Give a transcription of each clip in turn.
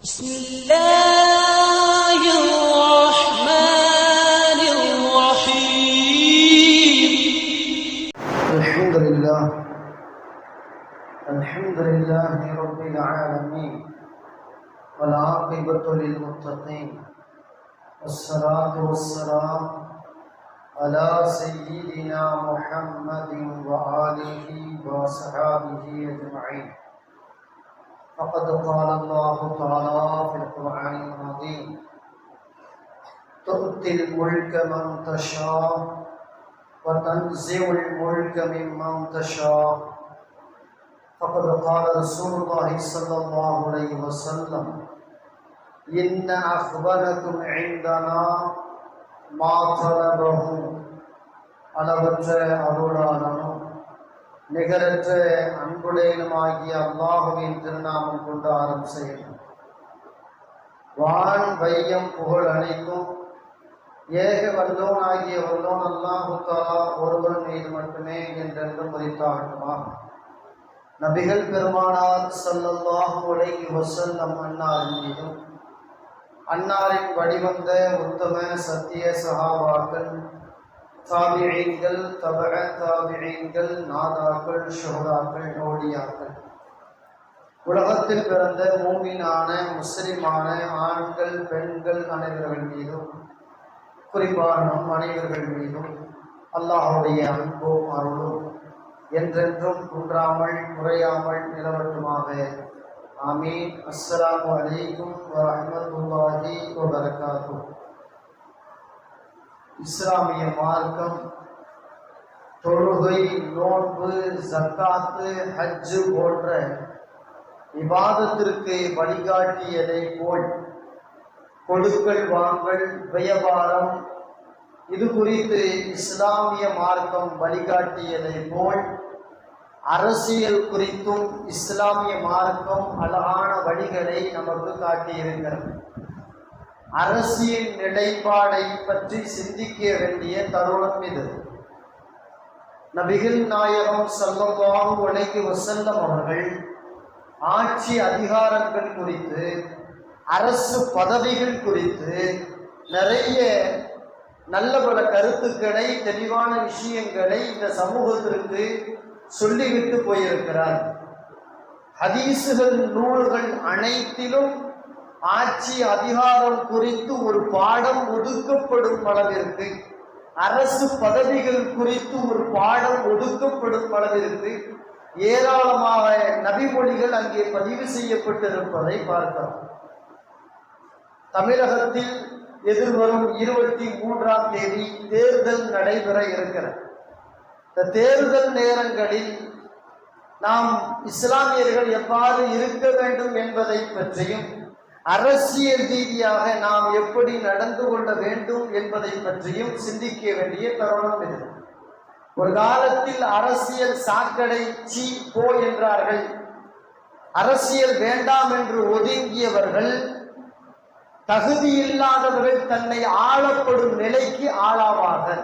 بسم الله الرحمن الرحيم الحمد لله رب العالمين والعاقبة للمتقين والصلاة والسلام على سيدنا محمد وآله وصحبه أجمعين. فقد قال الله تعالى في القرآن العظيم: تؤتي الملك من تشاء وتنزع الملك ممن تشاء. فقد قال رسول الله صلى الله عليه وسلم: إن أخبركم عندنا ما طلبه. அளவற்ற அருளாளனும் நிகரற்ற அன்புடையனுமாகிய அல்லாஹுவின் திருநாமம் கொண்டு ஆரம்பிக்கிறேன். வான் வையம் புகழ் அனைத்தும் ஏக வல்லோனாகிய வல்லோன் அல்லாஹு தஆலா ஒருவன் மீது மட்டுமே என்றென்றும் உரித்தாகட்டுமா. நபிகள் பெருமானார் ஸல்லல்லாஹு அலைஹி வஸல்லம் அன்னாரின் மீதும் அன்னாரின் வழிவந்த உத்தம சத்திய சஹாபாக்கள், தாபிஈன்கள், தபஅ தாபிஈன்கள், நாதாக்கள், ஷுஹதாக்கள், நோடியாக்கள், உலகத்தில் பிறந்த மூமினான முஸ்லிமான ஆண்கள் பெண்கள் அனைவர்கள் மீதும், குறிப்பாக நம் அனைவர்கள் மீதும் அல்லாஹ்வுடைய அன்பும் அருளும் என்றென்றும் குன்றாமல் குறையாமல் நிலவட்டுமாக. ஆமீன். அஸ்ஸலாமு அலைக்கும் வரஹ்மத்துல்லாஹி வபரகாத்துஹு. இஸ்லாமிய மார்க்கம் தொழுகை, நோன்பு, ஜக்காத்து, ஹஜ்ஜு போன்ற இபாதத்திற்கு வழிகாட்டியதை போல் கொடுக்கல் வாங்கல், வியாபாரம் இது குறித்து இஸ்லாமிய மார்க்கம் வழிகாட்டியதை போல் அரசியல் குறித்தும் இஸ்லாமிய மார்க்கம் அழகான வழிகளை நமக்கு காட்டியிருக்கிறது. அரசியல் நிலைப்பாடை பற்றி சிந்திக்க வேண்டிய தருணம் இது. நபிகள் நாயகம் ஸல்லல்லாஹு அலைஹி வஸல்லம் அவர்கள் ஆட்சி அதிகாரங்கள் குறித்து, அரசு பதவிகள் குறித்து நிறைய நல்ல பல கருத்துக்களை, தெளிவான விஷயங்களை இந்த சமூகத்திற்கு சொல்லிவிட்டு போயிருக்கிறார். ஹதீசுகள், நூல்கள் அனைத்திலும் ஆட்சி அதிகாரம் குறித்து ஒரு பாடம் ஒதுக்கப்படும் அளவிற்கு, அரசு பதவிகள் குறித்து ஒரு பாடம் ஒதுக்கப்படும் அளவிற்கு ஏராளமாக நபிமொழிகள் அங்கே பதிவு செய்யப்பட்டிருப்பதை பார்க்கிறோம். தமிழகத்தில் எதிர்வரும் 23ஆம் தேதி தேர்தல் நடைபெற இருக்கிறது. இந்த தேர்தல் நேரங்களில் நாம் இஸ்லாமியர்கள் எவ்வாறு இருக்க வேண்டும் என்பதை பற்றியும், அரசியல் ரீதியாக நாம் எப்படி நடந்து கொள்ள வேண்டும் என்பதை பற்றியும் சிந்திக்க வேண்டிய தருணம் இது. ஒரு காலத்தில் அரசியல் சாக்கடை, சீ போ என்றார்கள். அரசியல் வேண்டாம் என்று ஒதுங்கியவர்கள், தகுதியில்லாதவர்கள் தன்னை ஆளப்படும் நிலைக்கு ஆளாவார்கள்.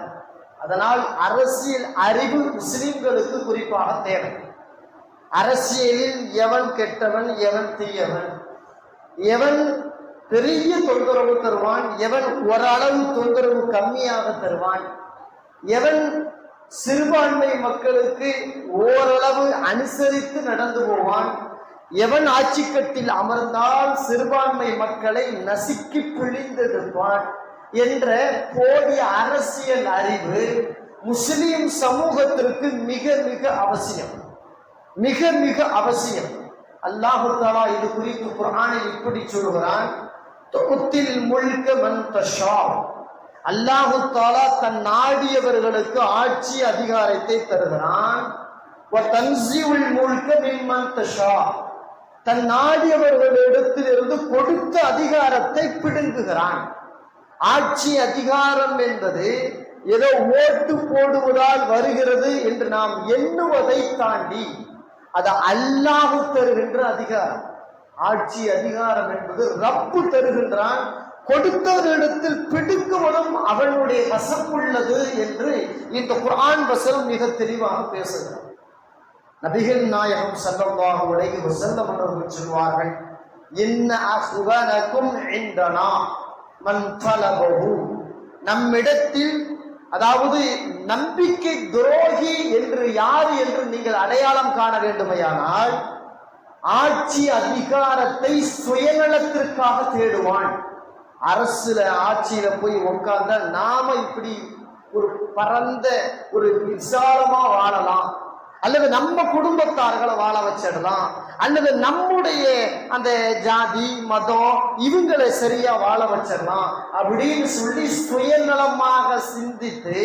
அதனால் அரசியல் அறிவு முஸ்லிம்களுக்கு குறிப்பாக தேவை. அரசியலில் எவன் கெட்டவன், எவன் தீயவன், எவன் பெரிய தொந்தரவு தருவான், எவன் ஓரளவு தொந்தரவு கம்மியாக தருவான், எவன் சிறுபான்மை மக்களுக்கு ஓரளவு அனுசரித்து நடந்து போவான், எவன் ஆட்சிக்கட்டில் அமர்ந்தால் சிறுபான்மை மக்களை நசுக்கி பிழிந்தெடுப்பான் என்ற போதிய அரசியல் அறிவு முஸ்லிம் சமூகத்திற்கு மிக மிக அவசியம், மிக மிக அவசியம். அல்லாஹு தஆலா இது குறித்து குர்ஆனில் இப்படி சொல்கிறான்: துத்தில் முல்க மன் தஷா. அல்லாஹு தஆலா தன் நாடியவர்களுக்கு ஆட்சி அதிகாரத்தை தருகிறான். வ தன்ஸிஉல் முல்க மிம்மன் தஷா. தன் நாடியவர்களிடத்திலிருந்து கொடுத்த அதிகாரத்தை பிடுங்குகிறான். ஆட்சி அதிகாரம் என்பது ஏதோ ஓட்டு போடுவதால் வருகிறது என்று நாம் எண்ணுவதை தாண்டி அது அல்லாஹ் தருகின்ற அதிகாரம். ஆட்சி அதிகாரம் என்பது ரப்பு தருகின்றான். கொடுத்தவரிடத்தில் பிடுங்குவதும் அவனுடைய வசப்புள்ளது என்று இந்த குர்ஆன் வசனம் மிக தெளிவாக பேசுகிறார். நபிகள் நாயகம் ஸல்லல்லாஹு அலைஹி வஸல்லம் அவர்கள் சொல்வார்கள்: இன்ன அஹ்வனகும் இந்தனா மன் தலபஹு, நம்மிடத்தில், அதாவது நம்பிக்கை துரோகி என்று யார் என்று நீங்கள் அடையாளம் காண வேண்டுமையானால் ஆட்சி அதிகாரத்தை சுயநலத்திற்காக தேடுவான். அரசுல ஆட்சியில போய் உட்கார்ந்தா நாம இப்படி ஒரு பரந்த ஒரு விசாலமா வாழலாம், அல்லது நம்ம குடும்பத்தார்களை வாழ வச்சிடலாம், அல்லது நம்முடைய அந்த ஜாதி மதம் இவங்களை சரியா வாழ வச்சிடலாம் அப்படின்னு சொல்லி சுயநலமாக சிந்தித்து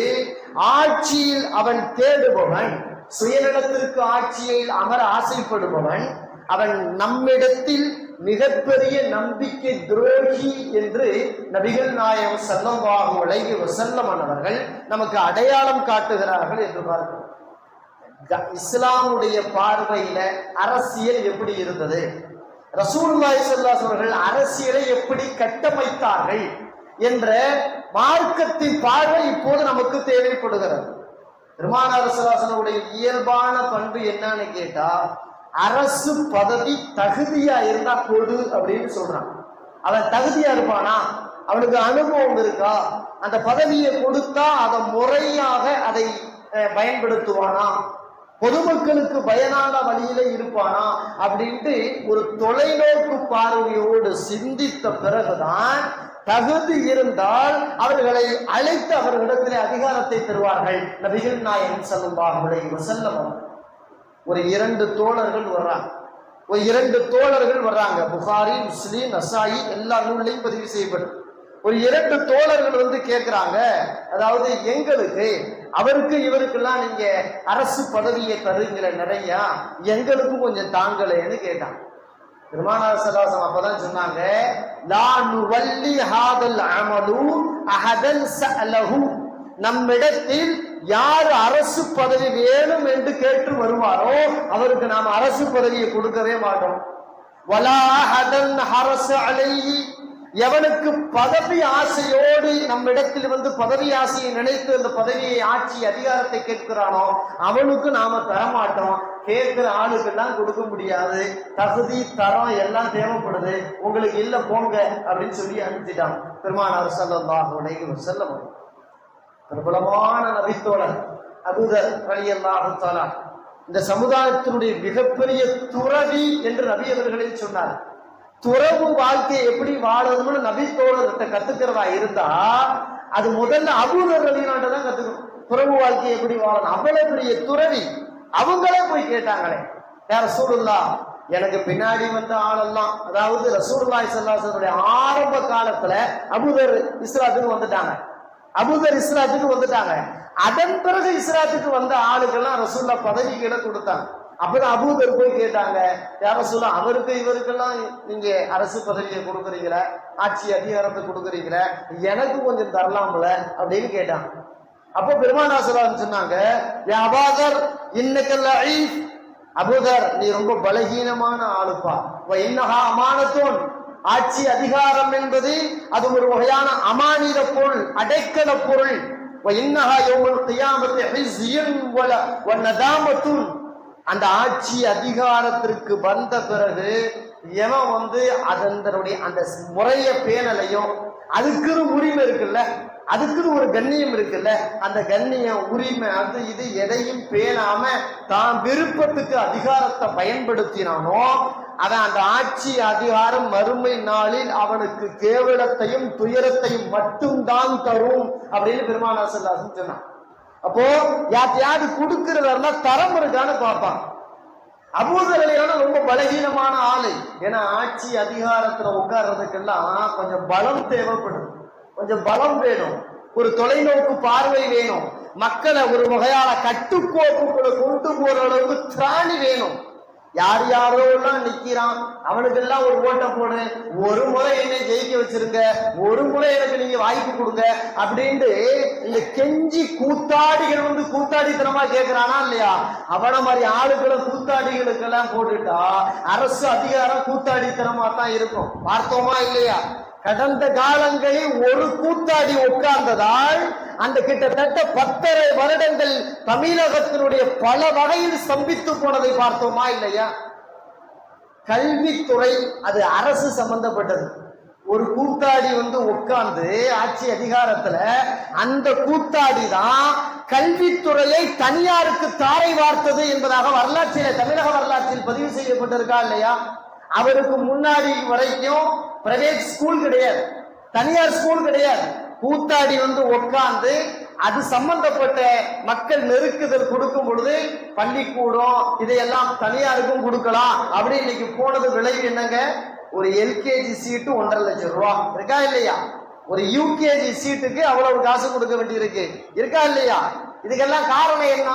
ஆட்சியில் அவன் தேடுபவன், சுயநலத்திற்கு ஆட்சியில் அமர ஆசைப்படுபவன், அவன் நம்மிடத்தில் மிகப்பெரிய நம்பிக்கை துரோகி என்று நபிகள் நாயகம் ஸல்லல்லாஹு அலைஹி வஸல்லம் அவர்கள் நமக்கு அடையாளம் காட்டுகிறார்கள் என்று பார்க்கிறோம். இஸ்லாமுடைய பார்வையில அரசியல் எப்படி இருந்தது, ரசூலுல்லாஹி ஸல்லல்லாஹு அலைஹி அவர்கள் அரசியலை எப்படி கட்டமைத்தார்கள் என்ற மார்க்கத்தின் பார்வை இப்போது நமக்கு தேவைப்படுகிறது. பெருமானார் ஸல்லல்லாஹு அலைஹி வஸல்லம் இயல்பான பண்பு என்னன்னு கேட்டா, அரசு பதவி தகுதியா இருந்தா கொடு அப்படின்னு சொல்றான். அவன் தகுதியா இருப்பானா, அவனுக்கு அனுபவம் இருக்கா, அந்த பதவியை கொடுத்தா அதை முறையாக அதை பயன்படுத்துவானா, பொதுமக்களுக்கு பயனான வழியில இருப்பானா அப்படின்ட்டு ஒரு தொலைநோக்கு பார்வையோடு சிந்தித்த பிறகுதான் தகுதி இருந்தால் அவர்களை அழைத்து அவர்களிடத்திலே அதிகாரத்தை தருவார்கள். நபிகள் நாயகம் ஸல்லல்லாஹு அலைஹி வஸல்லம் ஒரு 2 தோழர்கள் வர்றாங்க. புகாரி, முஸ்லிம், நசாயி எல்லா நூல்லையும் பதிவு செய்யப்படும். ஒரு 2 தோழர்கள் வந்து கேட்கிறாங்க, அதாவது எங்களுக்கு அவருக்கு இவருக்கெல்லாம் நீங்க அரசு பதவியை தருங்கிற நிறையா, எங்களுக்கும் கொஞ்சம் தாங்களேன்னு கேட்டாங்க. பெருமானார் ஸல்லல்லாஹு அலைஹி வஸல்லம் அப்பதான் சொன்னாங்க, லா நுவல்லி ஹாதல் அமலு அஹதன் ஸஅலஹு, நம்மிடத்தில் யார் அரசு பதவி வேணும் என்று கேட்டு வருவாரோ அவருக்கு நாம் அரசு பதவியை கொடுக்கவே மாட்டோம். வலா அஹதன் ஹரஸ அலைஹி, எவனுக்கு பதவி ஆசையோடு நம்மிடத்தில் வந்து பதவி ஆசையை நினைத்து அந்த பதவியை, ஆட்சி அதிகாரத்தை கேட்கிறானோ அவனுக்கு நாம தரமாட்டோம். கேட்கிற ஆளுக்கெல்லாம் கொடுக்க முடியாது, தகுதி தரம் எல்லாம் தேவைப்படுது, உங்களுக்கு இல்ல போங்க அப்படின்னு சொல்லி அனுப்பிட்டான் பெருமானார் ஸல்லல்லாஹு அலைஹி வஸல்லம். பிரபலமான நபித்தோழர் அபூதர் ரலியல்லாஹு தஆலா இந்த சமுதாயத்தினுடைய மிகப்பெரிய துறவி என்று நபி அவர்களே சொன்னார். துறவு வாழ்க்கையை எப்படி வாழணும்னு நபித்தோழர்கிட்ட கத்துக்கிறதா இருந்தா அது முதல்ல அபூதர் ரலியல்லாஹு தான் கத்துக்கணும். துறவு வாழ்க்கையை எப்படி வாழணும், அவ்வளவு பெரிய துறவி. அவங்களே போய் கேட்டாங்களே, யா ரசூலுல்லாஹ், எனக்கு பின்னாடி வந்த ஆளெல்லாம், அதாவது ரசூலுல்லாஹி ஸல்லல்லாஹு அலைஹி வஸல்லம் ஆரம்ப காலத்துல அபூதர் இஸ்லாத்துக்கு வந்துட்டாங்க. அதன் பிறகு இஸ்லாத்துக்கு வந்த ஆளுக்கெல்லாம் ரசூலுல்லாஹ் பதவிகளை கொடுத்தாங்க. அப்பதான் அபூதர் போய் கேட்டாங்க, யா ரசூலுல்லாஹ், அவருக்கு இவருக்கெல்லாம் நீங்க அரசு பதவியை கொடுக்குறீங்களா, ஆட்சி அதிகாரத்தை கொடுக்குறீங்களா, எனக்கு கொஞ்சம் தரலாம்ல அப்படின்னு கேட்டாங்க. அப்போ பெருமானார் ஸல்லல்லாஹு அலைஹி சொன்னாங்க, யா அபூதர் இன்னக லஈஃப், அபூதர் நீ ரொம்ப பலகீனமான ஆளுப்பா. வ இன்னஹா அமானத்துன், ஆட்சி அதிகாரம் என்பது அது ஒரு வகையான அமானித பொருள், அடைக்கல பொருள். வ இன்னஹா யௌமுல் கியாமத்தி ஹிஸ்யுன் வ நதாமத்துன், அந்த ஆட்சி அதிகாரத்திற்கு வந்த பிறகு எவன் வந்து அதனுடைய அந்த முறைய பேணலையும், அதுக்குன்னு உரிமை இருக்குல்ல, அதுக்குன்னு ஒரு கண்ணியம் இருக்குல்ல, அந்த கண்ணியம் உரிமை அது இது எதையும் பேணாம தான் விருப்பத்துக்கு அதிகாரத்தை பயன்படுத்தினானோ அவன் அந்த ஆட்சி அதிகாரம் மறுமை நாளில் அவனுக்கு கேவலத்தையும் துயரத்தையும் மட்டும்தான் தரும் அப்படின்னு பெருமானார் ஸல்லல்லாஹு அலைஹி வஸல்லம் சொன்னான். அப்போ யாரு கொடுக்கிறதா தரம் இருக்கான்னு பார்ப்பான். அபூதர் ரலியல்லாஹு ரொம்ப பலகீனமான ஆளு. ஏன்னா ஆட்சி அதிகாரத்துல உட்கார்றதுக்கெல்லாம் கொஞ்சம் பலம் தேவைப்படும், கொஞ்சம் பலம் வேணும், ஒரு தொலைநோக்கு பார்வை வேணும், மக்களை ஒரு வகையான கட்டுக்கோப்புக்குள்ள கொண்டு போற அளவுக்கு திராணி வேணும். யார் யாரோ எல்லாம் நிக்கிறான், அவனுக்கெல்லாம் ஒரு ஓட்ட போடு, ஒரு முறை என்னை ஜெயிக்க வச்சிருங்க, ஒரு முறை எனக்கு நீங்க வாய்ப்பு கொடுங்க அப்படின்ட்டு இந்த கெஞ்சி கூத்தாடிகள் வந்து கூத்தாடித்தனமா கேட்கிறானா இல்லையா, அவன மாதிரி ஆளுக்களை கூத்தாடிகளுக்கெல்லாம் போட்டுட்டா அரசு அதிகாரம் கூத்தாடித்தனமா தான் இருக்கும். பார்த்தோமா இல்லையா, கடந்த காலங்களில் ஒரு கூத்தாடி உட்கார்ந்ததால் அந்த கிட்டத்தட்ட 10.5 வருடங்கள் தமிழகத்தினுடைய பல வகையில் ஸ்தம்பித்து போனதை பார்த்தோமா இல்லையா. கல்வித்துறை அது அரசு சம்பந்தப்பட்டது. ஒரு கூத்தாடி உட்கார்ந்து ஆட்சி அதிகாரத்துல அந்த கூத்தாடி தான் கல்வித்துறையை தனியாருக்கு தாரை வார்த்தது என்பதாக வரலாற்றில், தமிழக வரலாற்றில் பதிவு செய்யப்பட்டிருக்கா இல்லையா? அவருக்கு முன்னாடி வரைக்கும் பிரைவேட் ஸ்கூல் கிடையாது, தனியார் ஸ்கூல் கிடையாது. கூத்தாடி உட்கார்ந்து அது சம்பந்தப்பட்ட மக்கள் நெருக்குதல் கொடுக்கும் பொழுது பள்ளிக்கூடம் இதையெல்லாம் தனியாருக்கும் கொடுக்கலாம் அப்படி இன்னைக்கு போனது. விளைவு என்னங்க? ஒரு எல்கேஜி சீட்டு 1.5 லட்சம் ரூபாய் இருக்கா இல்லையா? ஒரு யூகேஜி சீட்டுக்கு அவ்வளவு காசு கொடுக்க வேண்டி இருக்கு, இருக்கா இல்லையா? இதுக்கெல்லாம் காரணம் என்ன?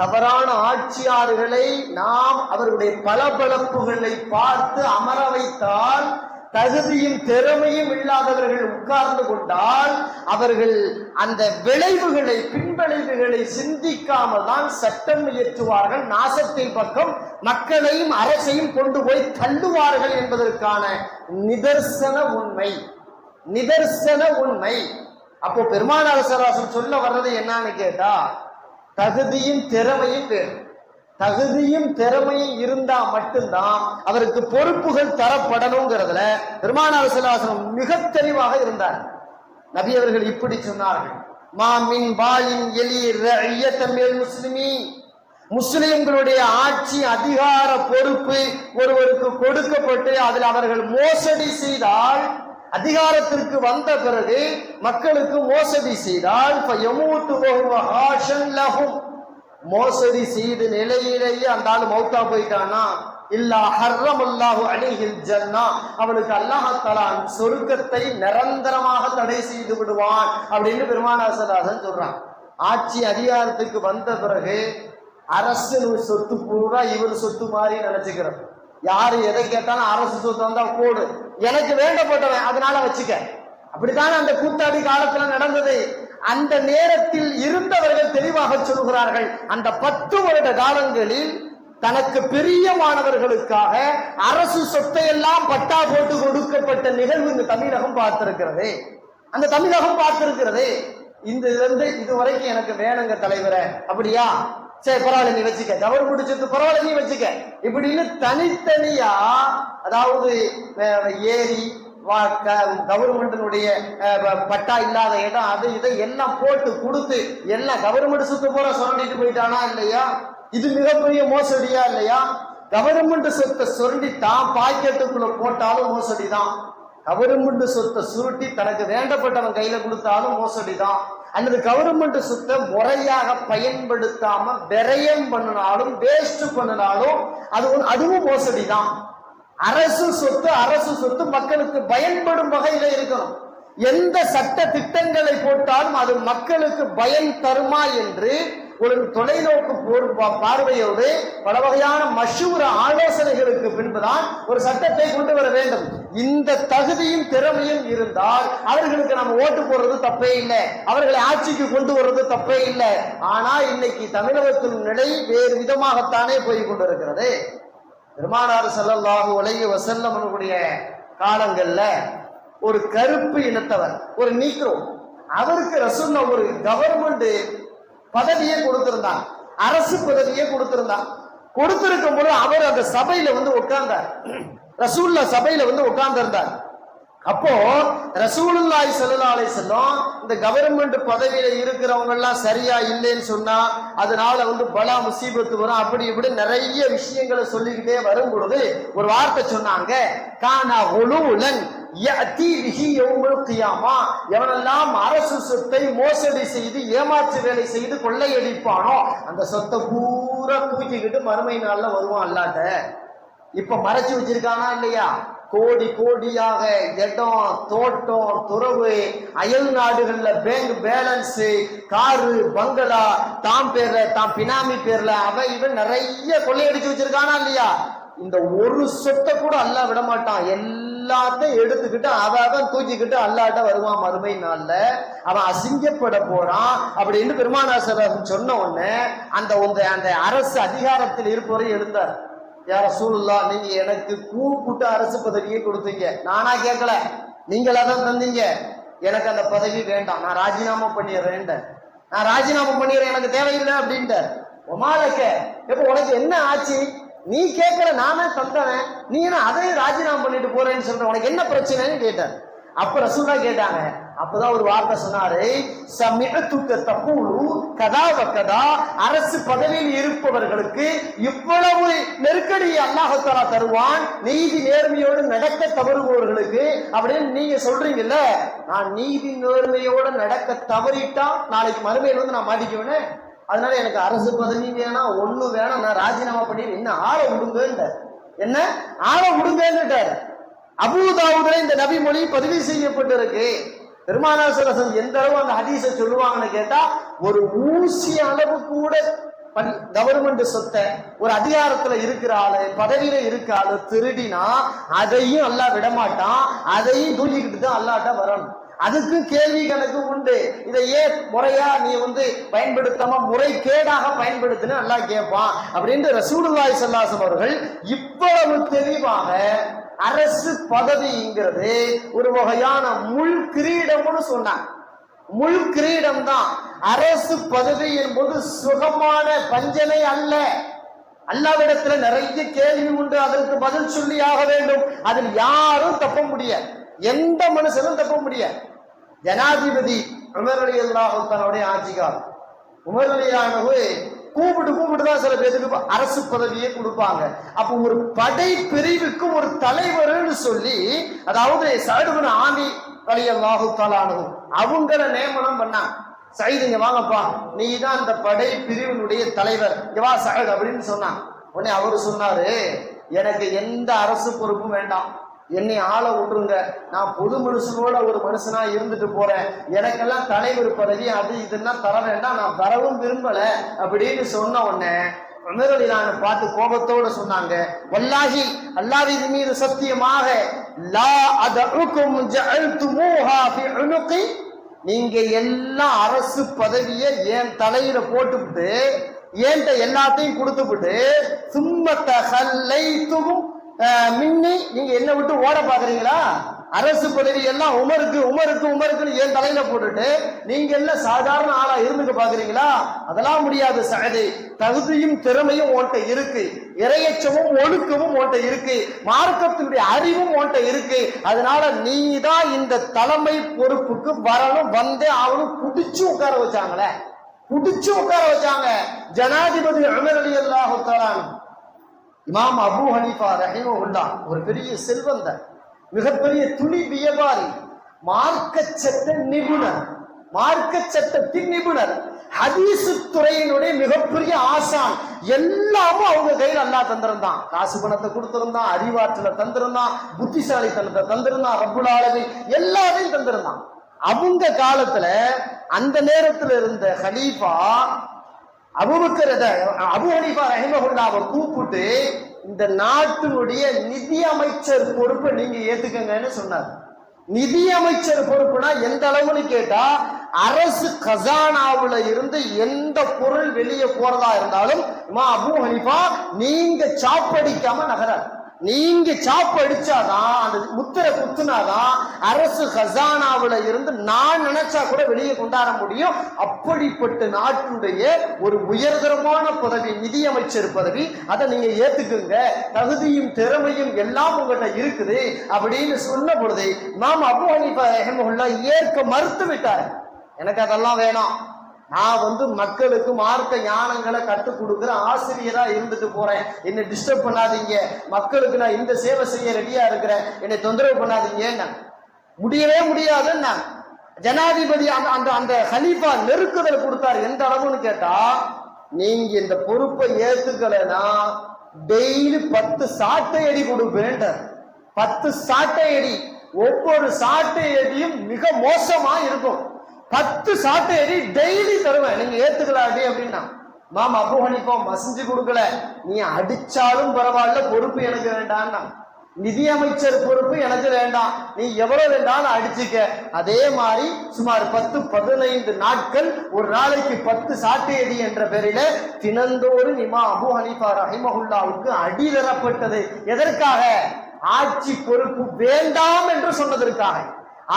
தவறான ஆட்சியாளர்களை நாம் அவர்களுடைய பளபளப்புகளை பார்த்து அமர வைத்தால், தகுதியும் திறமையும் இல்லாதவர்கள் உட்கார்ந்து கொண்டால் அவர்கள் அந்த விளைவுகளை, பின்விளைவுகளை சிந்திக்காமல் தான் சட்டம் இயற்றுவார்கள். நாசத்தின் பக்கம் மக்களையும் அரசையும் கொண்டு போய் தள்ளுவார்கள் என்பதற்கான நிதர்சன உண்மை, நிதர்சன உண்மை. அப்போ பெருமானார் ஸல்லல்லாஹு சொல்ல வர்றது என்னன்னு கேட்டா, தகுதியும் திறமையும் வேணும். தகுதியும் திறமையும் இருந்தா மட்டும்தான் அவருக்கு பொறுப்புகள் தரப்படணுங்கிறதுல பெருமானார் ஸல்லல்லாஹு மிக தெளிவாக இருந்தார். நபி அவர்கள் இப்படி சொன்னார்கள், மாமின் பாயின் எலி ரஇயத்தமில் முஸ்லிமீன், முஸ்லிம்களுடைய ஆட்சி அதிகார பொறுப்பு ஒருவருக்கு கொடுக்கப்பட்டு அதில் அவர்கள் மோசடி செய்தால், அதிகாரத்திற்கு வந்த பிறகு மக்களுக்கு மோசடி செய்தால், மோசடி செய்த நிலையிலேயே அந்த ஆள் மௌத்தா போயிட்டானா, இல்லா ஹர்ரமல்லாஹு அலைஹில் ஜன்னா, அவனுக்கு அல்லாஹ் தஆலா சொர்க்கத்தை நிரந்தரமாக தடை செய்து விடுவான் அப்படின்னு பெருமானார் ஸல்லல்லாஹு அலைஹி சொல்றான். ஆட்சி அதிகாரத்துக்கு வந்த பிறகு அரசு சொத்து பூரா இவர் சொத்து மாதிரி நினைச்சுக்கிறார். யாரு எதை கேட்டாலும் அரசு சொத்து வந்தா போடு, எனக்கு வேண்டப்பட்டவன் அதனால வச்சுக்க. அப்படித்தான் அந்த கூத்தாடி காலத்துல நடந்தது. அந்த நேரத்தில் இருந்தவர்கள் தெளிவாக சொல்கிறார்கள், அந்த 10 வருட காலங்களில் தனக்கு பிரியமானவர்களுக்காக அரசு சொத்தை எல்லாம் பட்டா போட்டு கொடுக்கப்பட்ட நிகழ்வு இந்த தமிழகம் பார்த்திருக்கிறது. அந்த தமிழகம் பார்த்திருக்கிறது. இந்த இதுவரைக்கும் எனக்கு வேணுங்க தலைவரை, அப்படியா, சரி பரவாயில்ல நீ வச்சுக்க, கவர்மெண்ட் சொத்து பரவாயில்ல நீ வச்சுக்க, இப்படின்னு தனித்தனியா, அதாவது ஏரி கவர்மெண்டினுடைய பட்டா இல்லாத இடம் அது இதை எல்லாம் போட்டு கொடுத்து எல்லாம் கவர்மெண்ட் சொத்து போற சுரண்டிட்டு போயிட்டானா இல்லையா? இது மிகப்பெரிய மோசடியா இல்லையா? கவர்மெண்ட் சொத்தை சுரண்டி தான் பாக்கெட்டுக்குள்ள போட்டாலும் மோசடி தான். கவர்மெண்ட் சொத்தை சுருட்டி தனக்கு வேண்டப்பட்டவன் கையில கொடுத்தாலும் மோசடி தான். அல்லது கவர்மெண்ட் சொத்தை முறையாக பயன்படுத்தாம விரயம் பண்ணினாலும் வேஸ்ட் பண்ணினாலும் அதுவும் மோசடி தான். அரசு சொத்து மக்களுக்கு பயன்படும் வகையில இருக்கணும். எந்த சட்ட திட்டங்களை போட்டாலும் அது மக்களுக்கு பயன் தருமா என்று ஒரு தொலைநோக்கு பார்வையோடு பல வகையான மஷூர ஆலோசனைகளுக்கு பின்புதான் ஒரு சட்டத்தை கொண்டு வர வேண்டும். இந்த தகுதியும் திறமையும் இருந்தால் அவர்களுக்கு நம்ம ஓட்டு போடுறது தப்பே இல்லை, அவர்களை ஆட்சிக்கு கொண்டு வர்றது தப்பே இல்லை. ஆனா இன்னைக்கு தமிழகத்தின் நிலை வேறு விதமாகத்தானே போய் கொண்டிருக்கிறது. பெருமானார் ஸல்லல்லாஹு அலைஹி வஸல்லம் அவர்களுடைய காலங்கள்ல ஒரு கருப்பு இனத்தவர், ஒரு நீக்ரோ, அவருக்கு ரசூலுல்லாஹ் ஒரு கவர்மெண்ட் பதவியை கொடுத்திருந்தாங்க, அரசு பதவியை கொடுத்திருந்தாங்க. கொடுத்திருக்கும் போது அவர் அந்த சபையில உட்கார்ந்தார். ரசூலுல்லாஹ் சபையில உட்கார்ந்து இருந்தார். அப்போ ரசூலுல்லாஹி ஸல்லல்லாஹு அலைஹி வஸல்லம் இந்த கவர்மெண்ட் பதவியில இருக்கிறவங்க எல்லாம் சரியா இல்லைன்னு சொன்னா அதனால பலா முசீபத்து வரும், அப்படி இப்படி நிறைய விஷயங்களை சொல்லிக்கிட்டே வரும் பொழுது ஒரு வார்த்தை சொன்னாங்க, கானா உலூலன் யஅதி பிஹி யௌமுல் கியாமா, எவனெல்லாம் அரசு சொத்தை மோசடி செய்து ஏமாற்று வேலை செய்து கொள்ளையடிப்பானோ அந்த சொத்தை பூரா தூக்கிக்கிட்டு மறுமை நாள்ல வருவான் அல்லாட்ட. இப்ப மறைச்சு வச்சிருக்கானா இல்லையா? கோடி கோடியாக இடம், தோட்டம், துறவு, அயல் நாடுகள்ல பேங்க் பேலன்ஸ், காரு, பங்களா, தாம் பேர்ல, தாம் பினாமி பேர்ல அவன் இவன் நிறைய கொள்ளையடிச்சு வச்சிருக்கானா இல்லையா? இந்த ஒரு சொத்தை கூட அல்லாஹ் விட மாட்டான். எல்லாத்தையும் எடுத்துக்கிட்டு அவன் தூக்கிக்கிட்டு அல்லாட்ட வருவான் மறுமை நாள்ல. அவன் அசிங்கப்பட போறான் அப்படின்னு பெருமானார் ஸல்லல்லாஹு சொன்ன உடனே அந்த அரசு அதிகாரத்தில் இருப்பவரை எழுந்தார். யா ரசூலுல்லாஹ், நீங்க எனக்கு கூப்பிட்டு அரசு பதவியை கொடுத்தீங்க, நானா கேட்கல, நீங்களா தான் தந்தீங்க. எனக்கு அந்த பதவி வேண்டாம், நான் ராஜினாமா பண்ணிடுறேன், நான் ராஜினாமா பண்ணிடுறேன், எனக்கு தேவையில்லை அப்படின்ட்டு. ஒமாலக்க, இப்ப உனக்கு என்ன ஆச்சு? நீ கேட்கற நானே தந்தவன், நீ என்ன அதையும் ராஜினாமா பண்ணிட்டு போறேன்னு சொல்ற, உனக்கு என்ன பிரச்சனைன்னு கேட்டார். அப்ப ரசூலா கேட்டாங்க. அப்பதான் ஒரு வார்த்தை சொன்னாரு, சமிஅத்துக தகூலு கதா வகதா, அரசு பதவியில் இருப்பவர்களுக்கு இவ்வளவு நெருக்கடியை அல்லாஹ் தஆலா தருவான் நீதி நேர்மையோடு நடக்க தவறுபவர்களுக்கு அப்படின்னு நீங்க சொல்றீங்கல்ல. நான் நீதி நேர்மையோடு நடக்க தவறிட்டா நாளைக்கு மறுமையில் வந்து நான் மாட்டிக்குவேனே, அதனால எனக்கு அரசு பதவி வேணாம், ஒண்ணு வேணாம், நான் ராஜினாமா பண்ணி என்ன ஆளை விடுங்க, என்ன ஆளை விடுங்கன்னுட்டார். அபூதாவுதுல இந்த நபி மொழி பதிவு செய்யப்பட்டிருக்கு. பெருமானார் ஸல்லல்லாஹு அலைஹி வஸல்லம் எந்த அளவு அந்த ஹதீஸை சொல்லுவாங்கன்னு கேட்டா, ஒரு ஊசி அளவு கூட கவர்மெண்ட் சொத்தை ஒரு அதிகாரத்துல இருக்கிற ஆளு, பதவியில இருக்க ஆளு திருடினா அதையும் அல்லாஹ் விடமாட்டான், அதையும் தூக்கிக்கிட்டு தான் அல்லாஹ்ட்ட வரணும். அதுக்கு கேள்வி கணக்கு உண்டு. இதை ஏன் முறையா நீ வந்து பயன்படுத்தாம முறைகேடாக பயன்படுத்தின அல்லாஹ் கேட்பான் அப்படின்னு ரசூலுல்லாஹி ஸல்லல்லாஹு அலைஹி வஸல்லம் அவர்கள் இவ்வளவு தெளிவாக அரசு பதவிங்கிறது ஒரு வகையான முள் கிரீடம்னு சொன்னாங்க. முள் கிரீடம் தான். அரசு பதவி என்பது சுகமான பஞ்சனை அல்ல. அல்லாஹ்விடத்துல நிறைய கேள்வி உண்டு, அதற்கு பதில் சொல்லி ஆக வேண்டும். அதில் யாரும் தப்ப முடியாது, எந்த மனுஷனும் தப்ப முடியாது. ஜனாதிபதி உமர் ரலியல்லாஹு தஆலாவுடைய ஆட்சி காலம், உமர் ரலியல்லாஹு கூப்பிட்டு தான் சில பேருக்கு அரசு பதவியை கொடுப்பாங்க. அப்ப ஒரு படை பிரிவுக்கு ஒரு தலைவர்னு சொல்லி, அதாவது சஅத் இப்னு ஆமி ரலியல்லாஹு தஆலா அவங்கள நியமனம் பண்ணாங்க. சயீத் இங்க வாங்கப்பா, நீ தான் அந்த படை பிரிவினுடைய தலைவர், இங்க வா சஅத் அப்படின்னு சொன்னாங்க. உடனே அவரு சொன்னாரு, எனக்கு எந்த அரசு பொறுப்பும் வேண்டாம், என்னை ஆள விட்டுருங்க, நான் பொது மனுஷனோட ஒரு மனுஷனா இருந்துட்டு போறேன், எனக்கெல்லாம் தலைவர் பதவி அது இதெல்லாம் தர வேண்டாம், நான் வரவும் விரும்பல அப்படின்னு சொன்ன உடனே உமர் ரலியல்லாஹு பார்த்து கோபத்தோட சொன்னாங்க, வல்லாஹி அல்லாஹ்வின் மீது சத்தியமாக, லா அதஉக்கும் ஜஅல்துமூஹா ஃபி உனுகி, நீங்க எல்லா அரசு பதவியை என் தலையில போட்டுவிட்டு ஏன்ட்ட எல்லாத்தையும் கொடுத்துவிட்டு சும்மத்த ஹல்லைத்துகும் மின்னி, நீங்க என்ன விட்டு ஓட பாக்குறீங்களா? அரசு பதவி எல்லாம் உமருக்கு உமருக்கு உமருக்குன்னு என் தலையில போட்டுட்டு நீங்க எல்லாம் சாதாரண ஆளா இருந்துக்க பாக்குறீங்களா? அதெல்லாம் முடியாது சஅதே, தகுதியும் திறமையும் உன்கிட்ட இருக்கு, இறையச்சமும் ஒழுக்கமும் உன்கிட்ட இருக்கு, மார்க்கத்தினுடைய அறிவும் உன்கிட்ட இருக்கு, அதனால நீ தான் இந்த தலைமை பொறுப்புக்கு வரணும், வந்தே அவனும் புடிச்சு உட்கார வச்சாங்களே, புடிச்சு உட்கார வச்சாங்க. ஜனாதிபதி உமர் ரலியல்லாஹு தஆலா இமாம் அபூ ஹனீஃபா ரஹிமஹுல்லாஹ் ஒரு பெரிய செல்வந்தர், மிகப்பெரிய துணி வியாபாரி, மார்க்க சட்ட நிபுணர், மார்க்க சட்டத்தின் நிபுணர், ஹதீஸ் துறையினுடைய மிகப்பெரிய ஆசான். எல்லாமும் அவங்க கையில் அல்லாஹ் தந்திருந்தான். காசு பணத்தை கொடுத்திருந்தான், அறிவாற்றலை தந்திருந்தான், புத்திசாலித்தனத்தை தந்திருந்தான், ரப்புல் ஆலமீன் எல்லாத்தையும் தந்திருந்தான். அவங்க காலத்துல அந்த நேரத்தில் இருந்த ஹலீஃபா அபூபக்கர் அபூ ஹனீஃபா ரஹிமஹுல்லாஹ் கூப்பிட்டு இந்த நாட்டினுடைய நிதி அமைச்சர் பொறுப்பை நீங்க ஏத்துக்கங்கன்னு சொன்னார். நிதி அமைச்சர் பொறுப்புனா எந்த அளவுன்னு கேட்டா, அரசு கசானாவுல இருந்து எந்த பொருள் வெளியே போறதா இருந்தாலும் அபூ ஹனீஃபா நீங்க சாப்படிக்காம நகரார், நீங்க சாப்பு அடிச்சாதான், அந்த முத்திரை குத்துனாதான் அரசு கசானாவுல இருந்து நான் நினைச்சா கூட வெளியே கொண்டாட முடியும். அப்படிப்பட்ட நாட்டுடைய ஒரு உயர்தரமான பதவி நிதியமைச்சர் பதவி, அதை நீங்க ஏத்துக்குங்க, தகுதியும் திறமையும் எல்லாம் உங்கள்கிட்ட இருக்குது அப்படின்னு சொன்ன பொழுது இமாம் அபூ ஹனீஃபா ரஹிமஹுல்லாஹ் ஏற்க மறுத்து விட்டார். எனக்கு அதெல்லாம் வேணாம், நான் மக்களுக்கு மார்க்க ஞானங்களை கற்றுக் கொடுக்குற ஆசிரியரா இருந்துட்டு போறேன், என்னை டிஸ்டர்ப் பண்ணாதீங்க, மக்களுக்கு நான் இந்த சேவை செய்ய ரெடியா இருக்கிறேன், என்னை தொந்தரவு பண்ணாதீங்க. முடியவே முடியாதுன்னா ஜனாதிபதி அந்த அந்த ஹலீஃபா நெருக்குதல் கொடுத்தாரு. எந்த அளவுன்னு கேட்டா, நீங்க இந்த பொறுப்பை ஏத்துக்கலைன்னா டெய்லி 10 சாட்டை அடி கொடுப்பேன். 10 சாட்டை அடி, ஒவ்வொரு சாட்டை அடியும் மிக மோசமா இருக்கும். 10 சாட்டை அடி டெய்லி தருவேன், நீங்க ஏத்துக்கலாடி அப்படின்னா. மாம் அபூ ஹனீஃபா மசிஞ்சு கொடுக்கல, நீ அடிச்சாலும் பரவாயில்ல, பொறுப்பு எனக்கு வேண்டாம்னா. நிதி அமைச்சர் பொறுப்பு எனக்கு வேண்டாம், நீ எவ்வளவு வேண்டாலும் அடிச்சுக்க. அதே மாதிரி சுமார் 10-15 நாட்கள், ஒரு நாளைக்கு 10 சாட்டை அடி என்ற பெயரில தினந்தோறும் இமாம் அபூ ஹனீஃபா ரஹிமஹுல்லாவுக்கு அடி தரப்பட்டது. எதற்காக? ஆட்சி பொறுப்பு வேண்டாம் என்று சொன்னதற்காக,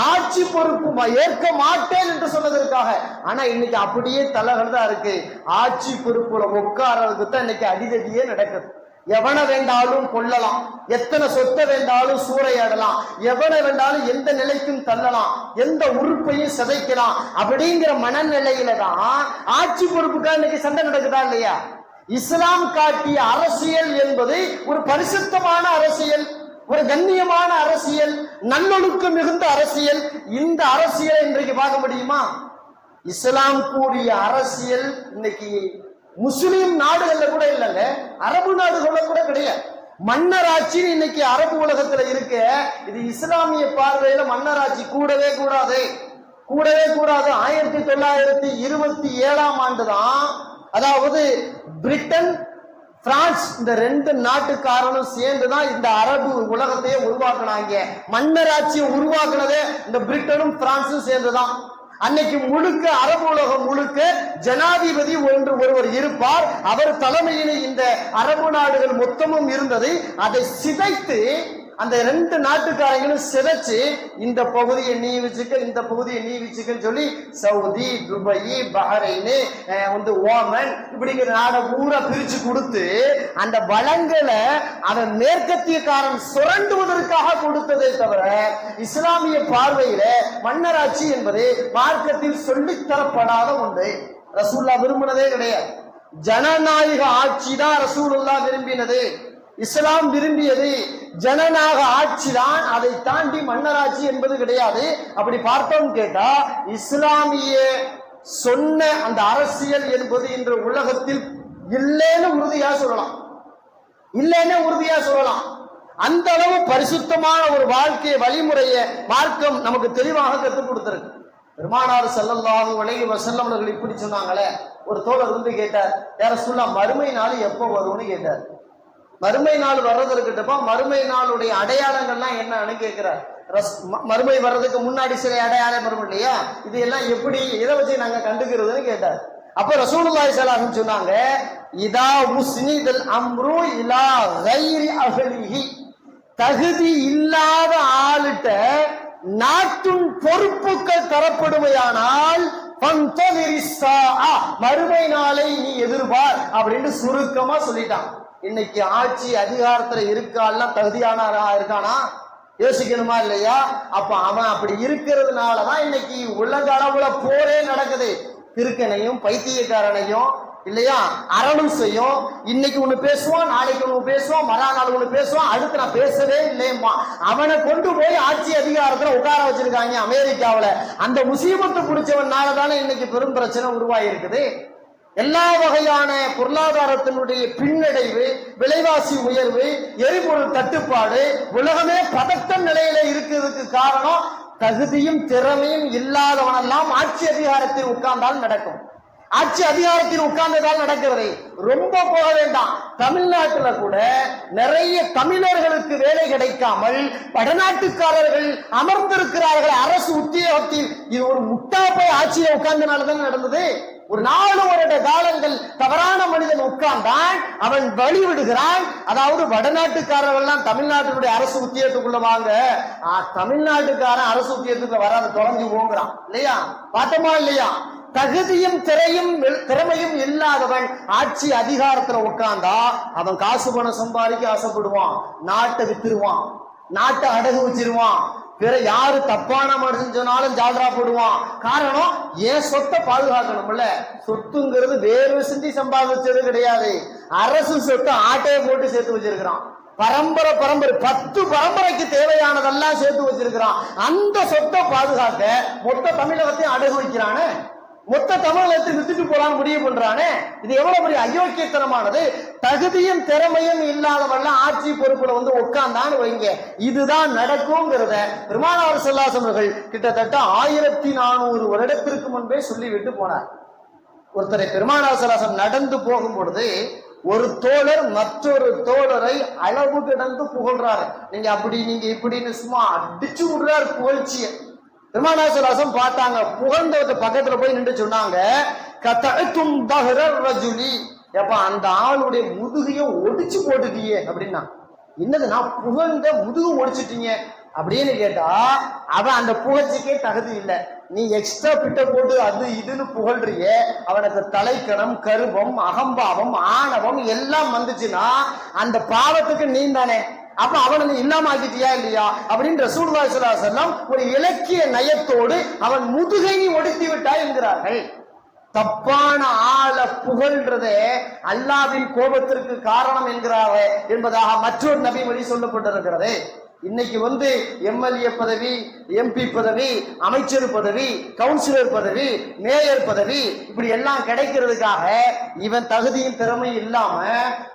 ஆட்சி பொறுப்பு ஏற்க மாட்டேன் என்று சொன்னதற்காக. ஆனா இன்னைக்கு அப்படியே தலைகள் தான் இருக்கு. ஆட்சி பொறுப்புல உட்கார்றதுக்கு தான் இன்னைக்கு அடிதடியே நடக்குது. எவனை வேண்டாலும் கொல்லலாம், எத்தனை சொத்தை வேண்டாலும் சூறையாடலாம், எவனை வேண்டாலும் எந்த நிலைக்கும் தள்ளலாம், எந்த உறுப்பையும் சிதைக்கலாம். அப்படிங்கிற மனநிலையில தான் ஆட்சி பொறுப்புக்காக இன்னைக்கு சண்டை நடக்குதா இல்லையா? இஸ்லாம் காட்டிய அரசியல் என்பது ஒரு பரிசுத்தமான அரசியல், ஒரு கண்ணியமான அரசியல், நல்லொழுக்கம் மிகுந்த அரசியல். இந்த அரசியலை இன்றைக்கு பார்க்க முடியுமா? இஸ்லாம் கூறிய அரசியல் இன்னைக்கு முஸ்லிம் நாடுகள்ல கூட இல்லைங்க, அரபு நாடுகள்ல கூட கிடையாது. மன்னராட்சி இன்னைக்கு அரபு உலகத்துல இருக்கு. இது இஸ்லாமிய பார்வையில மன்னராட்சி கூடவே கூடாது, கூடவே கூடாது. 1927ஆம் ஆண்டு தான், அதாவது பிரிட்டன் பிரான்ஸ் இந்த ரெண்டு நாட்டுக்காரனும் சேர்ந்துதான் இந்த அரபு உலகத்தையே உருவாக்குனாங்க. மன்னராட்சியை உருவாக்குனதே இந்த பிரிட்டனும் பிரான்ஸும் சேர்ந்துதான். அன்னைக்கு முழுக்க அரபு உலகம் முழுக்க ஜனாதிபதி ஒருவர் இருப்பார். அவர் தலைமையில் இந்த அரபு நாடுகள் மொத்தமும் இருந்தது. அதை சிதைத்து அந்த ரெண்டு நாட்டுக்காரங்களும் சிதைச்சு இந்த பகுதியை நீ வச்சுக்க, இந்த பகுதியை நீ வச்சுக்கன்னு சொல்லி சவுதி, துபாய், பஹ்ரைன், ஓமன் இப்படிங்கிற நாடை பூரா பிரிச்சு கொடுத்து அந்த வளங்களை அவன் மேற்கத்தியக்காரன் சுரண்டுவதற்காக கொடுத்ததே தவிர இஸ்லாமிய பார்வையில மன்னராட்சி என்பது மார்க்கத்தில் சொல்லித்தரப்படாத ஒன்று. ரசூலுல்லாஹ் விரும்பினதே கிடையாது. ஜனநாயக ஆட்சி தான் ரசூலுல்லாஹ் விரும்பினது, இஸ்லாம் விரும்பியது. ஜனநாயக ஆட்சி தான், அதை தாண்டி மன்னராட்சி என்பது கிடையாது. அப்படி பார்த்தோம் கேட்டா இஸ்லாமிய சொன்ன அந்த அரசியல் என்பது இன்று உலகத்தில் இல்லைன்னு உறுதியா சொல்லலாம், இல்லைன்னு உறுதியா சொல்லலாம். அந்த அளவு பரிசுத்தமான ஒரு வாழ்க்கை வழிமுறையை மார்க்கம் நமக்கு தெளிவாக கற்றுக் கொடுத்திருக்கு. பெருமானார் ஸல்லல்லாஹு அலைஹி வஸல்லம் அவர்கள் இப்படி சொன்னாங்களே. ஒரு தோழர் வந்து கேட்டார், யா ரசூலல்லாஹ் மறுமை நாள் எப்போ வரும்னு கேட்டார். மறுமை நாள் வர்றதற்கிட்டப்பா மறுமை நாளுடைய அடையாளங்கள்லாம் என்னன்னு கேட்கிறார். மறுமை வர்றதுக்கு முன்னாடி சில அடையாளம் வரும் இல்லையா, இது எல்லாம் எப்படி, இதை வச்சு நாங்க கண்டுக்கிறதுன்னு கேட்டார். அப்ப ரசூலுல்லாஹி ஸல்லல்லாஹு அலைஹி வஸல்லம் சொன்னாங்க, இதா உஸ்னிதல் அம்ரு இலா கைரி அஹ்லிஹி, தகுதி இல்லாத ஆளுட்ட நாட்டின் பொறுப்புகள் தரப்படுமையானால் மறுமை நாளை நீ எதிர்பார் அப்படின்னு சுருக்கமா சொல்லிட்டான். இன்னைக்கு ஆட்சி அதிகாரத்துல இருக்காலாம் தகுதியான இருக்கானா? யோசிக்கணுமா இல்லையா? அப்ப அவன் அப்படி இருக்கிறதுனாலதான் இன்னைக்கு உலக அளவுல போரே நடக்குது. திருக்கனையும் பைத்தியக்காரனையும் இல்லையா அரணும் செய்யும். இன்னைக்கு ஒண்ணு பேசுவான், நாளைக்கு ஒண்ணு பேசுவான், மறுநாள் ஒண்ணு பேசுவான், அடுத்து நான் பேசவே இல்லையம்மா. அவனை கொண்டு போய் ஆட்சி அதிகாரத்துல உட்கார வச்சிருக்காங்க அமெரிக்காவில. அந்த முசீபத்து பிடிச்சவனாலதானே இன்னைக்கு பெரும் பிரச்சனை உருவாகி இருக்குது. எல்லா வகையான பொருளாதாரத்தினுடைய பின்னடைவு, விலைவாசி உயர்வு, எரிபொருள் தட்டுப்பாடு, உலகமே பதட்டம் நிலையில இருக்கிறதுக்கு காரணம் தகுதியும் திறமையும் இல்லாதவனெல்லாம் ஆட்சி அதிகாரத்தில் உட்கார்ந்தால் நடக்கும். ஆட்சி அதிகாரத்தில் உட்கார்ந்ததால் நடக்கிறது. ரொம்ப போக வேண்டாம். தமிழ்நாட்டுல கூட நிறைய தமிழர்களுக்கு வேலை கிடைக்காமல் வடநாட்டுக்காரர்கள் அமர்ந்திருக்கிறார்கள் அரசு உத்தியோகத்தில். இது ஒரு முட்டாப்பை ஆட்சியில உட்கார்ந்தனாலதான் நடந்தது. ஒரு 4 வருட காலங்கள் தவறான மனிதன் உட்கார்ந்தான், அவன் வழி விடுகிறான். அதாவது வடநாட்டுக்காரர்கள் தமிழ்நாட்டினுடைய அரசு உத்தியோகத்துக்குள்ள வாங்க, தமிழ்நாட்டுக்காரன் அரசு உத்தியோகத்துக்கு வராது தொலைஞ்சு போங்கிறான் இல்லையா? பார்த்தோமா இல்லையா? தகுதியும் திறமையும் இல்லாதவன் ஆட்சி அதிகாரத்துல உட்கார்ந்தா அவன் காசு பணம் சம்பாதிக்க ஆசைப்படுவான், நாட்டை வித்துருவான், நாட்டை அடகு வச்சிருவான், பிற யாரு தப்பான மனுஷன் சொன்னாலும் ஜால்ரா போடுவான். காரணம் ஏன் சொத்தை பாதுகாக்கணும்ல. சொத்துங்கிறது வேறு சிந்தி சம்பாதிச்சது கிடையாது. அரசு சொத்து ஆட்டையை போட்டு சேர்த்து வச்சிருக்கிறான். பரம்பரை 10 பரம்பரைக்கு தேவையானதெல்லாம் சேர்த்து வச்சிருக்கிறான். அந்த சொத்தை பாதுகாக்க மொத்த தமிழகத்தையும் அடகு வைக்கிறானே, மொத்த தமிழகத்தை வித்துட்டு போலான்னு முடிவு பண்றானே. இது எவ்வளவு பெரிய அயோக்கியத்தனமானது. தகுதியும் திறமையும் இல்லாதவெல்லாம் ஆட்சி பொறுப்புல வந்து உட்கார்ந்தான்னு வைங்க, இதுதான் நடக்கும்ங்கிறத பெருமானார் ஸல்லல்லாஹு அலைஹி வஸல்லம் கிட்டத்தட்ட 1400 வருடத்திற்கு முன்பே சொல்லிவிட்டு போனார். ஒருத்தரை பெருமானார் ஸல்லல்லாஹு அலைஹி வஸல்லம் நடந்து போகும் பொழுது ஒரு தோழர் மற்றொரு தோழரை அளவு கிடந்து புகழ்றாரு. நீங்க அப்படி நீங்க இப்படின்னு சும்மா அடிச்சு விடுறாரு புகழ்ச்சிய. பெருமானார் ஸல்லல்லாஹு அலைஹி வஸல்லம் பார்த்தாங்க, புகழ்ந்தவங்க பக்கத்துல போய் நின்று சொன்னாங்க, கதஅதும் தஹ்ரர் ரஜுலி, ஏப்பா அந்த ஆளுடைய முதுகையை ஒடிச்சு போட்டுட்டீங்க அப்படின்னா. என்னது, நான் புகழ்ந்த முதுகு ஒடிச்சிட்டீங்க அப்படின்னு கேட்டா அவன் அந்த புகழ்ச்சிக்கே தகுதி இல்லை. நீ எக்ஸ்ட்ரா பிட்ட போட்டு அது இதுன்னு புகழ்றிய, அவனுக்கு தலைக்கணம், கருவம், அகம்பாவம், ஆணவம் எல்லாம் வந்துச்சுன்னா அந்த பாவத்துக்கு நீ தானே. அப்ப அவனை இல்லாம ஆக்கிட்டியா இல்லையா அப்படின்னு ரசூலுல்லாஹி ஸல்லல்லாஹு அலைஹி வஸல்லம் ஒரு இலக்கிய நயத்தோடு அவன் முதுகை நீ ஒடுத்தி விட்டாய் என்கிறார்கள். தப்பான ஆள புகழ்றதே அல்லாஹ்வின் கோபத்திற்கு காரணம் என்கிறாரே என்பதாக மற்றொரு நபி வழி சொல்லப்பட்டிருக்கிறது. இன்னைக்கு எம்எல்ஏ பதவி, எம்பி பதவி, அமைச்சர் பதவி, கவுன்சிலர் பதவி, மேயர் பதவி இப்படி எல்லாம் கிடைக்கிறதுக்காக இவன் தகுதியும் திறமையும் இல்லாம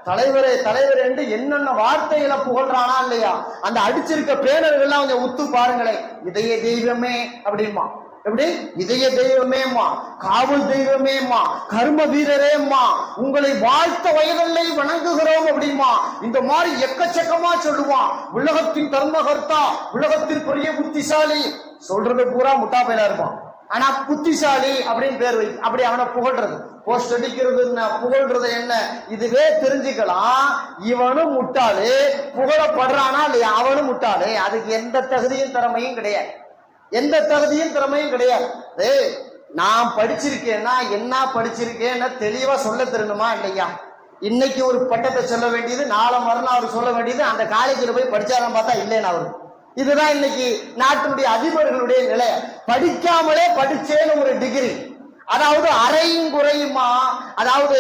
தலைவர் என்று என்னென்ன வார்த்தைகளை புகழ்றானா இல்லையா, அந்த அடிச்சிருக்க பேனர்கள்லாம் கொஞ்சம் உத்து பாருங்களேன். இதய தெய்வமே அப்படிமா, எப்படி இதய தெய்வமேம்மா, காவல் தெய்வமேம்மா, கர்ம வீரரேம்மா, உங்களை வாழ்த்த வயதில்லை வணங்குகிறோம் அப்படிமா. இந்த மாதிரி எக்கச்சக்கமா சொல்லுவான். உலகத்தின் தர்மகர்த்தா, உலகத்தின் பெரிய புத்திசாலி, சொல்றது பூரா முட்டாப்பையில இருப்பான். ஆனா புத்திசாலி அப்படின்னு பேர் வை, அப்படி அவனை புகழ்றது, போஸ்ட் அடிக்கிறது புகழ்றது என்ன, இதுவே தெரிஞ்சுக்கலாம். இவனும் முட்டாளு, புகழப்படுறானா இல்லையா அவனும் முட்டாளு. அதுக்கு எந்த தகுதியும் திறமையும் கிடையாது, எந்த தகுதியும் திறமையும் கிடையாது. நான் படிச்சிருக்கேன்னா என்ன படிச்சிருக்கேன்னு தெளிவா சொல்ல தெரியணுமா இல்லையா? இன்னைக்கு ஒரு பட்டத்தை சொல்ல வேண்டியது, நாளை மறுநாள் அவர் சொல்ல வேண்டியது, அந்த காலேஜில் போய் படிச்சாரன்னு பார்த்தா இல்லைன்னு அவரு. இதுதான் இன்னைக்கு நாட்டினுடைய அதிபர்களுடைய நிலை. படிக்காமலே படிச்சேன்னு ஒரு டிகிரி, அதாவது அரையும் குறையுமா, அதாவது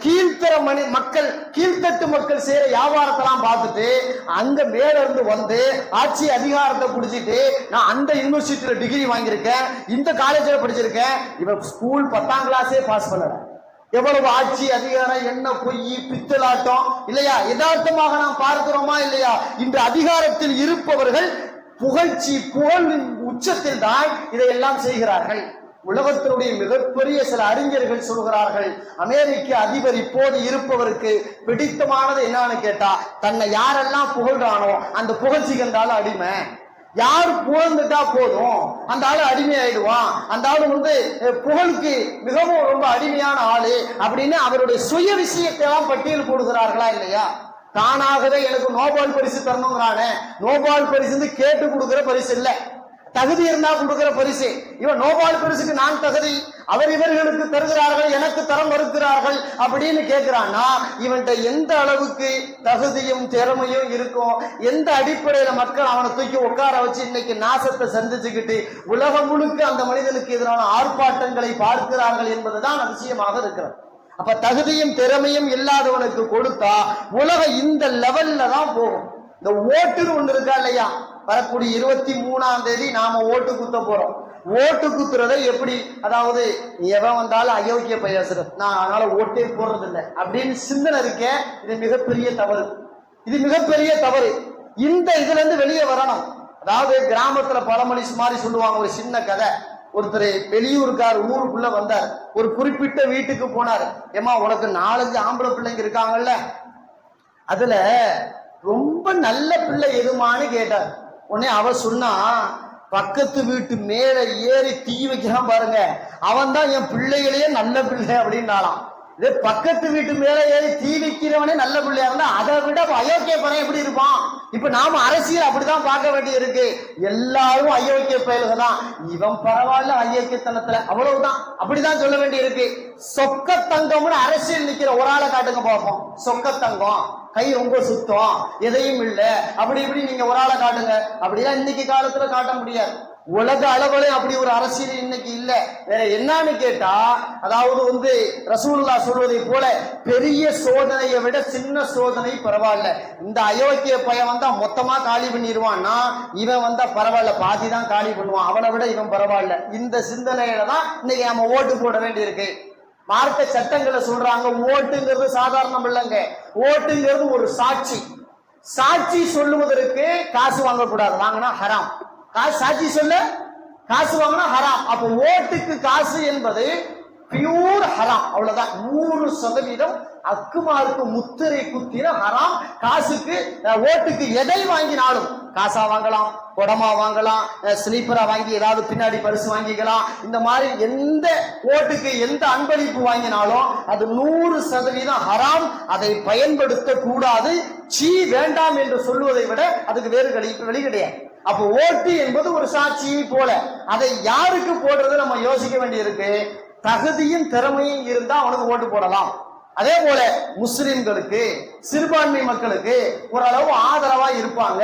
கீழ்த்தர மக்கள், கீழ்த்தட்டு மக்கள் செய்யற வியாபாரத்தெல்லாம் பார்த்துட்டு அங்க மேல இருந்து ஆட்சி அதிகாரத்தை புடிச்சிட்டு நான் அந்த யூனிவர்சிட்டியில டிகிரி வாங்கியிருக்கேன், இந்த காலேஜில் படிச்சிருக்கேன். இவன் ஸ்கூல் 10ஆம் கிளாஸே பாஸ் பண்ணல. எவ்வளவு ஆட்சி அதிகாரம், என்ன பொய் பித்தலாட்டம் இல்லையா, யதார்த்தமாக நாம் பார்க்கிறோமா இல்லையா? இன்று அதிகாரத்தில் இருப்பவர்கள் புகழ்ச்சி புகழின் உச்சத்தில் தான் இதையெல்லாம் செய்கிறார்கள். உலகத்தினுடைய மிகப்பெரிய சில அறிஞர்கள் சொல்கிறார்கள், அமெரிக்க அதிபர் இப்போது இருப்பவருக்கு பிடித்தமானது என்னன்னு கேட்டா, தன்னை யாரெல்லாம் புகழ்றானோ அந்த புகழ்ச்சி கண்டாலும் அடிமை. யார் புகழ்ந்துட்டா போதும் அந்த ஆளு அடிமை ஆயிடுவான். அந்த ஆளு புகழுக்கு மிகவும் ரொம்ப அடிமையான ஆளு அப்படின்னு அவருடைய சுய விஷயத்தை எல்லாம் பட்டியல் போடுகிறார்களா இல்லையா? தானாகவே எனக்கு நோபல் பரிசு தரணுங்கிறானே, நோபல் பரிசு கேட்டு கொடுக்கிற பரிசு இல்ல, தகுதி இருந்தா கொடுக்கிற பரிசு. இவன் நோபல் பரிசுக்கு நான் தகுதி, அவர் இவர்களுக்கு தருகிறார்கள், எனக்கு தரம் மறுக்கிறார்கள் அப்படின்னு கேட்கிறான்னா இவன்கிட்ட எந்த அளவுக்கு தகுதியும் திறமையும் இருக்கும், எந்த அடிப்படையில மக்கள் அவனை தூக்கி உட்கார வச்சு இன்னைக்கு நாசத்தை சந்திச்சுக்கிட்டு உலகம் முழுக்க அந்த மனிதனுக்கு எதிரான ஆர்ப்பாட்டங்களை பார்க்கிறார்கள் என்பதுதான் அதிசயமாக இருக்கிறது. அப்ப தகுதியும் திறமையும் இல்லாதவனுக்கு கொடுத்தா உலகம் இந்த லெவல்ல தான் போகும். இந்த ஓட்டுன்னு ஒண்ணு இருக்கா இல்லையா, வரக்கூடிய 23ஆம் தேதி நாம ஓட்டு குத்த போறோம். ஓட்டு குத்துறதை எப்படி, அதாவது எவன் வந்தாலும் அயோக்கிய பேசுறது, நான் அதனால ஓட்டே போடுறது இல்லை அப்படின்னு சிந்தனை இருக்கேன். இது மிகப்பெரிய தவறு, இது மிகப்பெரிய தவறு. இந்த இதுல இருந்து வெளியே வரணும். அதாவது கிராமத்துல பழமொழி மாதிரி சொல்லுவாங்க, ஒரு சின்ன கதை. ஒருத்தர் வெளியூருக்கார் ஊருக்குள்ள வந்தார், ஒரு குறிப்பிட்ட வீட்டுக்கு போனார். ஏமா உனக்கு 4-5 ஆம்பளை பிள்ளைங்க இருக்காங்கல்ல, அதுல ரொம்ப நல்ல பிள்ளை எதுமான்னு கேட்டார். உடனே அவ சொன்னா, பக்கத்து வீட்டு மேல ஏறி தீ வைக்கிறான் பாருங்க, அவன் தான் என் பிள்ளைகளையே நல்ல பிள்ளை அப்படின்னாலாம். இதே பக்கத்து வீட்டு மேல ஏறி தீ வைக்கிறவனே நல்ல பிள்ளையா இருந்தா அதை விட அயோக்கிய பையன் எப்படி இருப்பான்? இப்ப நாம அரசியல் அப்படிதான் பார்க்க வேண்டி இருக்கு. எல்லாரும் அயோக்கிய பயல்கள் தான், இவன் பரவாயில்ல அயோக்கியத்தனத்துல, அவ்வளவுதான், அப்படிதான் சொல்ல வேண்டி இருக்கு. சொக்க தங்கம்னு அரசியல் நிக்கிற ஒரு ஆளை காட்டுங்க பார்ப்போம். சொக்க தங்கம், கை ரொம்ப சுத்தம், எதையும் இல்ல, அப்படி இப்படி நீங்க ஒரு ஆளை காட்டுங்க. அப்படிலாம் இன்னைக்கு காலத்துல காட்ட முடியாது. உலக அளவுல அப்படி ஒரு அரசியல் இன்னைக்கு இல்ல. வேற என்னன்னு கேட்டா, அதாவது ரசூலுல்லாஹ் சொல்வதை போல பெரிய சோதனையை விட சின்ன சோதனை பரவாயில்ல. இந்த அயோக்கிய பையன் வந்தா மொத்தமா காலி பண்ணிடுவான்னா, இவன் வந்தா பரவாயில்ல பாதி தான் காலி பண்ணுவான், அவனை விட இவன் பரவாயில்ல. இந்த சிந்தனையில தான் இன்னைக்கு நம்ம ஓட்டு போட வேண்டி இருக்கு. மார்க்க சட்டங்களை சொல்றாங்க, ஓட்டுங்கிறது சாதாரணம் இல்லைங்க. ஓட்டுங்கிறது ஒரு சாட்சி. சாட்சி சொல்லுவதற்கு காசு வாங்கக்கூடாது, வாங்கினா ஹராம். சாட்சி சொல்ல காசு வாங்கினா ஹராம். அப்ப ஓட்டுக்கு காசு என்பது பியூர் ஹராம், அவ்வளவுதான். 100% அக்குமாருக்கு முத்திரை குத்தின ஹராம். காசுக்கு ஓட்டுக்கு எதை வாங்கினாலும், காசா வாங்கலாம், குடமா வாங்கலாம், ஸ்லீப்பரா வாங்கி ஏதாவது பின்னாடி பரிசு வாங்கிக்கலாம். இந்த மாதிரி எந்த ஓட்டுக்கு எந்த அன்பளிப்பு வாங்கினாலும் அது 100% ஹராம். அதை பயன்படுத்த கூடாது. சீ வேண்டாம் என்று சொல்லுவதை விட அதுக்கு வேறு வழி கிடையாது. அப்போ ஓட்டு என்பது ஒரு சாட்சியை போல. அதை யாருக்கு போடுறது நம்ம யோசிக்க வேண்டியிருக்கு. தகுதியும் திறமையும் இருந்தா அவனுக்கு ஓட்டு போடலாம். அதே போல முஸ்லிம்களுக்கு, சிறுபான்மை மக்களுக்கு ஓரளவு ஆதரவா இருப்பாங்க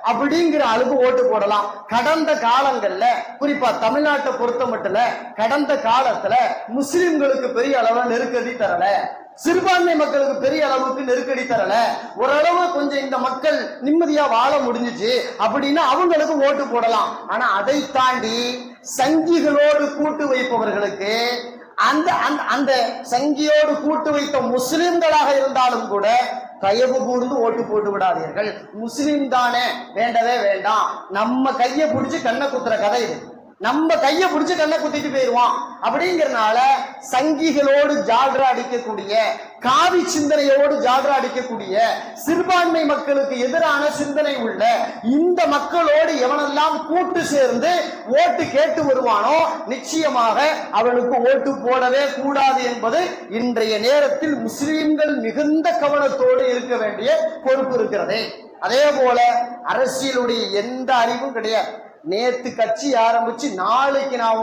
அப்படிங்கிற அளவு ஓட்டு போடலாம். கடந்த காலங்கள்ல, குறிப்பா தமிழ்நாட்டை பொறுத்த மட்டும் கடந்த காலத்துல முஸ்லிம்களுக்கு பெரிய அளவு நெருக்கடி தரல, சிறுபான்மை மக்களுக்கு பெரிய அளவுக்கு நெருக்கடி தரல. ஓரளவு கொஞ்சம் இந்த மக்கள் நிம்மதியா வாழ முடிஞ்சிச்சு அப்படின்னா அவங்களுக்கு ஓட்டு போடலாம். ஆனா அதை தாண்டி சங்கிகளோடு கூட்டு வைப்பவர்களுக்கு, அந்த அந்த சங்கியோடு கூட்டு வைத்த முஸ்லிம்களாக இருந்தாலும் கூட தயவு கூர்ந்து ஓட்டு போட்டு விடாதீர்கள். முஸ்லிம் தானே, வேண்டவே வேண்டாம், நம்ம கையை பிடிச்சு கண்ணை குத்துற கதை இது. நம்ம கையை பிடிச்சு கண்ணை குத்திட்டு போயிருவான் அப்படிங்கறதுனால சங்கிகளோடு ஜால்ரா அடிக்கக்கூடிய, காவி சிந்தனையோடு ஜால்ரா அடிக்கக்கூடிய, சிறுபான்மை மக்களுக்கு எதிரான சிந்தனை உள்ள இந்த மக்களோடு எவனெல்லாம் கூட்டு சேர்ந்து ஓட்டு கேட்டு வருவானோ நிச்சயமாக அவனுக்கு ஓட்டு போடவே கூடாது என்பது இன்றைய நேரத்தில் முஸ்லிம்கள் மிகுந்த கவனத்தோடு இருக்க வேண்டிய பொறுப்பு இருக்கிறது. அதே போல அரசியலுடைய எந்த அறிவும் கிடையாது. நேத்து கட்சி ஆரம்பிச்சு நாளைக்கு நான்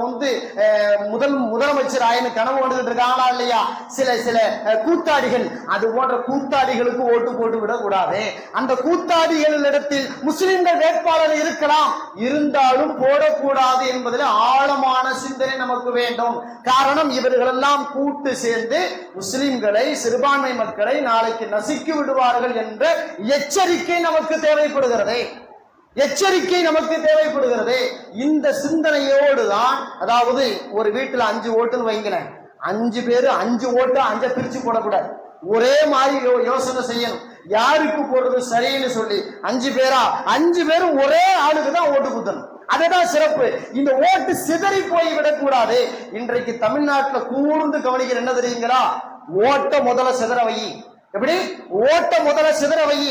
முதலமைச்சர் ஆயின்னு கனவு வந்துட்டு இருக்காங்களா இல்லையா சில கூத்தாடிகள், அது போன்ற கூத்தாடிகளுக்கு ஓட்டு போட்டு விடக்கூடாது. அந்த கூத்தாடிகளிடத்தில் முஸ்லிம்கள் வேட்பாளர் இருக்கலாம், இருந்தாலும் போடக்கூடாது என்பதில் ஆழமான சிந்தனை நமக்கு வேண்டும். காரணம், இவர்களெல்லாம் கூட்டு சேர்ந்து முஸ்லிம்களை, சிறுபான்மை மக்களை நாளைக்கு நசுக்கி விடுவார்கள் என்ற எச்சரிக்கை நமக்கு தேவைப்படுகிறது. எச்சரிக்கை நமக்கு தேவைப்படுகிறது. இந்த சிந்தனையோடு தான், அதாவது ஒரு வீட்டுல 5 ஓட்டுன்னு வைங்களேன், 5 பேரு 5 ஓட்டு 5 பிரிச்சு போடக்கூடாது. ஒரே மாதிரி யோசனை செய்யணும், யாருக்கு போடுறது சரின்னு சொல்லி. 5 பேரா, 5 பேரும் ஒரே ஆளுக்கு தான் ஓட்டு குத்தணும். அதுதான் சிறப்பு. இந்த ஓட்டு சிதறி போய் விடக்கூடாது. இன்றைக்கு தமிழ்நாட்டில் கூர்ந்து கவனிக்கிற என்ன தெரியுங்களா, ஓட்ட முதல்ல சிதற வை. எப்படி ஓட்ட முதல்ல சிதற வை.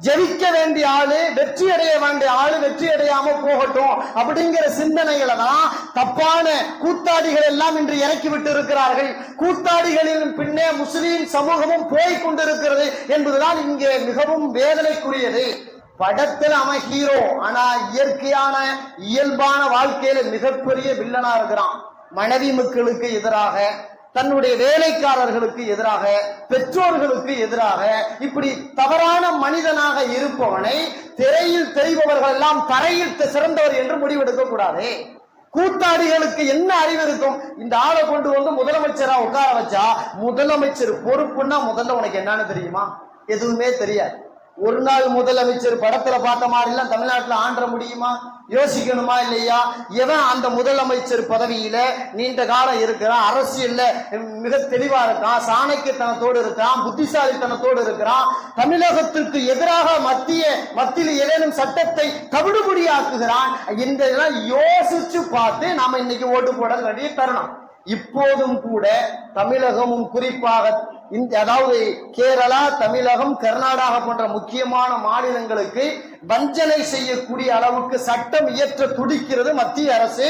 ஜெயிக்க வேண்டிய ஆளு, வெற்றி அடைய வேண்டிய ஆளு வெற்றி அடையாம போகட்டும் அப்படிங்கிற சிந்தனைகளை தான் தப்பான கூத்தாடிகள் எல்லாம் இன்று இறக்கி விட்டு இருக்கிறார்கள். கூத்தாடிகளின் பின்னே முஸ்லீம் சமூகமும் போய் கொண்டிருக்கிறது என்பதுதான் இங்கே மிகவும் வேதனைக்குரியது. படத்தில் அவன் ஹீரோ, ஆனா இயற்கையான இயல்பான வாழ்க்கையில மிகப்பெரிய வில்லனா இருக்கிறான். மனைவி மக்களுக்கு எதிராக, தன்னுடைய வேலைக்காரர்களுக்கு எதிராக, பெற்றோர்களுக்கு எதிராக, இப்படி தவறான மனிதனாக இருப்பவனை திரையில் தெரிபவர்கள் எல்லாம் தரையில் சிறந்தவர் என்று முடிவெடுக்க கூடாது. கூத்தாடிகளுக்கு என்ன அறிவு இருக்கும்? இந்த ஆளை கொண்டு வந்து முதலமைச்சரா உட்கார வச்சா, முதலமைச்சர் பொறுப்புன்னா முதல்ல உனக்கு என்னன்னு தெரியுமா? எதுவுமே தெரியாது. ஒரு நாள் முதலமைச்சர் படத்துல பார்த்த மாதிரி எல்லாம் தமிழ்நாட்டில் ஆண்ட முடியுமா? யோசிக்கணுமா இல்லையா? எவன் அந்த முதலமைச்சர் பதவியில நீண்ட காலம் இருக்கிறான், அரசியல்ல மிக தெளிவா இருக்கான், சாணக்கியத்தனத்தோடு இருக்கிறான், புத்திசாலித்தனத்தோடு இருக்கிறான், தமிழகத்திற்கு எதிராக மத்தியில் ஏதேனும் சட்டத்தை தவிடுபடியாக்குகிறான், இதெல்லாம் யோசிச்சு பார்த்து நாம இன்னைக்கு ஓட்டு போட வேண்டிய தருணம். இப்போதும் கூட தமிழகமும், குறிப்பாக அதாவது கேரளா, தமிழகம், கர்நாடகா போன்ற முக்கியமான மாநிலங்களுக்கு வஞ்சனை செய்யக்கூடிய அளவுக்கு சட்டம் இயற்ற துடிக்கிறது மத்திய அரசு.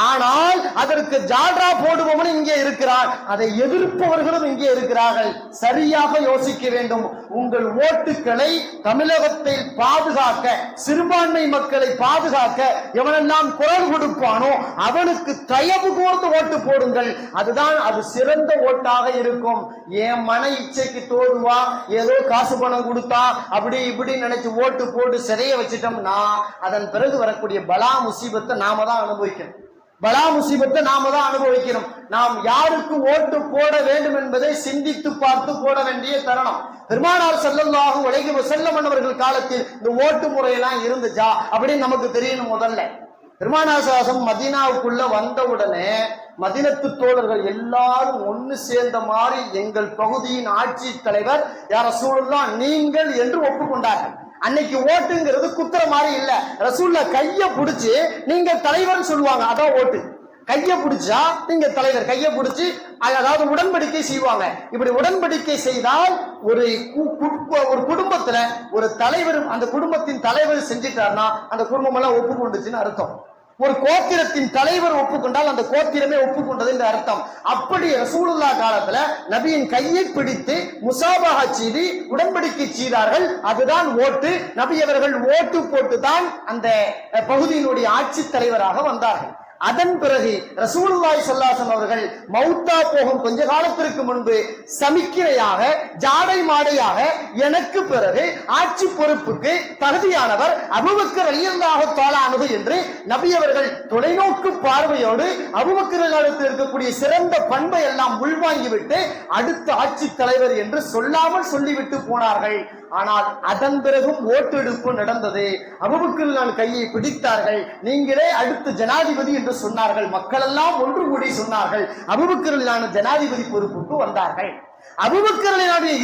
ஆனால் அதற்கு ஜால்ரா போடுபவனும் இங்கே இருக்கிறார், அதை எதிர்ப்பவர்களும் இங்கே இருக்கிறார்கள். சரியாக யோசிக்க வேண்டும். உங்கள் ஓட்டுக்களை தமிழகத்தை பாதுகாக்க, சிறுபான்மை மக்களை பாதுகாக்க எவனெல்லாம் குரல் கொடுப்பானோ அவனுக்கு தயவு கூர்ந்து ஓட்டு போடுங்கள். அதுதான் அது சிறந்த ஓட்டாக இருக்கும். என் மன இச்சைக்கு தோடுவா, ஏதோ காசு பணம் கொடுத்தா அப்படி இப்படி நினைச்சு ஓட்டு போட்டு சிறைய வச்சிட்டோம்னா அதன் பிறகு வரக்கூடிய பலா முசீபத்தை நாம தான் அனுபவிக்கணும். பலா முசீபத்தை நாம தான் அனுபவிக்கணும். நாம் யாருக்கு ஓட்டு போட வேண்டும் என்பதை சிந்தித்து பார்த்து போட வேண்டிய தருணம். பெருமானார் ஸல்லல்லாஹு அலைஹி வஸல்லம் அவர்கள் காலத்தில் இந்த ஓட்டு முறையெல்லாம் இருந்துச்சா அப்படின்னு நமக்கு தெரியணும். முதல்ல பெருமானார் ஸல்லல்லாஹு மதீனாவுக்குள்ள வந்தவுடனே மதீனத்து தோழர்கள் எல்லாரும் ஒன்னு சேர்ந்த மாதிரி எங்கள் பகுதியின் ஆட்சி தலைவர் யா ரசூலுல்லாஹ் நீங்கள் என்று ஒப்புக்கொண்டார்கள். அன்னைக்கு ஓட்டுங்கிறது குத்துற மாதிரி இல்ல, ரசூலுல்லாஹ் கைய பிடிச்சு நீங்கள் தலைவர் சொல்லுவாங்க, அதான் ஓட்டு. கையை பிடிச்சா நீங்க தலைவர் கையை பிடிச்சு அதாவது உடன்படிக்கை செய்வாங்க. இப்படி உடன்படிக்கை செய்தால் ஒரு குடும்பத்துல ஒரு தலைவர் அந்த குடும்பத்தின் தலைவர் செஞ்சிட்டாருன்னா அந்த குடும்பம் எல்லாம் ஒப்புக்கொண்டுச்சுன்னு அர்த்தம். ஒரு கோத்திரத்தின் தலைவர் ஒப்புக்கொண்டால் அந்த கோத்திரமே ஒப்புக்கொண்டது என்று அர்த்தம். அப்படி ரசூலுல்லாஹ் காலத்துல நபியின் கையை பிடித்து முசாபஹா செய்து உடன்படிக்கை செய்தார்கள். அதுதான் ஓட்டு. நபி அவர்கள் ஓட்டு போட்டுதான் அந்த பகுதியினுடைய ஆட்சி தலைவராக வந்தார்கள். அதன் பிறகு ரசூலுல்லாஹி ஸல்லல்லாஹு அலைஹி அவர்கள் மௌத்தா போகும் கொஞ்ச காலத்திற்கு முன்பு சமிக்கையாக ஜாடை மாடையாக எனக்கு பிறகு ஆட்சி பொறுப்புக்கு தகுதியானவர் அபூபக்கர் ரலியல்லாஹு தஆலா அன்ஹு என்று நபி அவர்கள் தொலைநோக்கு பார்வையோடு அபூபக்கர் காலத்தில் இருக்கக்கூடிய சிறந்த பண்பை எல்லாம் உள்வாங்கிவிட்டு அடுத்த ஆட்சி தலைவர் என்று சொல்லாமல் சொல்லிவிட்டு போனார்கள். ஆனால் அதன் பிறகும் ஓட்டெடுப்பு நடந்தது. அபூபக்கர் கையை பிடித்தார்கள். நீங்களே அடுத்த ஜனாதிபதி என்று சொன்னார்கள். மக்கள் எல்லாம் ஒன்று கூடி சொன்னார்கள். அபூபக்கர் ஜனாதிபதி பொறுப்புக்கு வந்தார்கள். அபூபக்கர்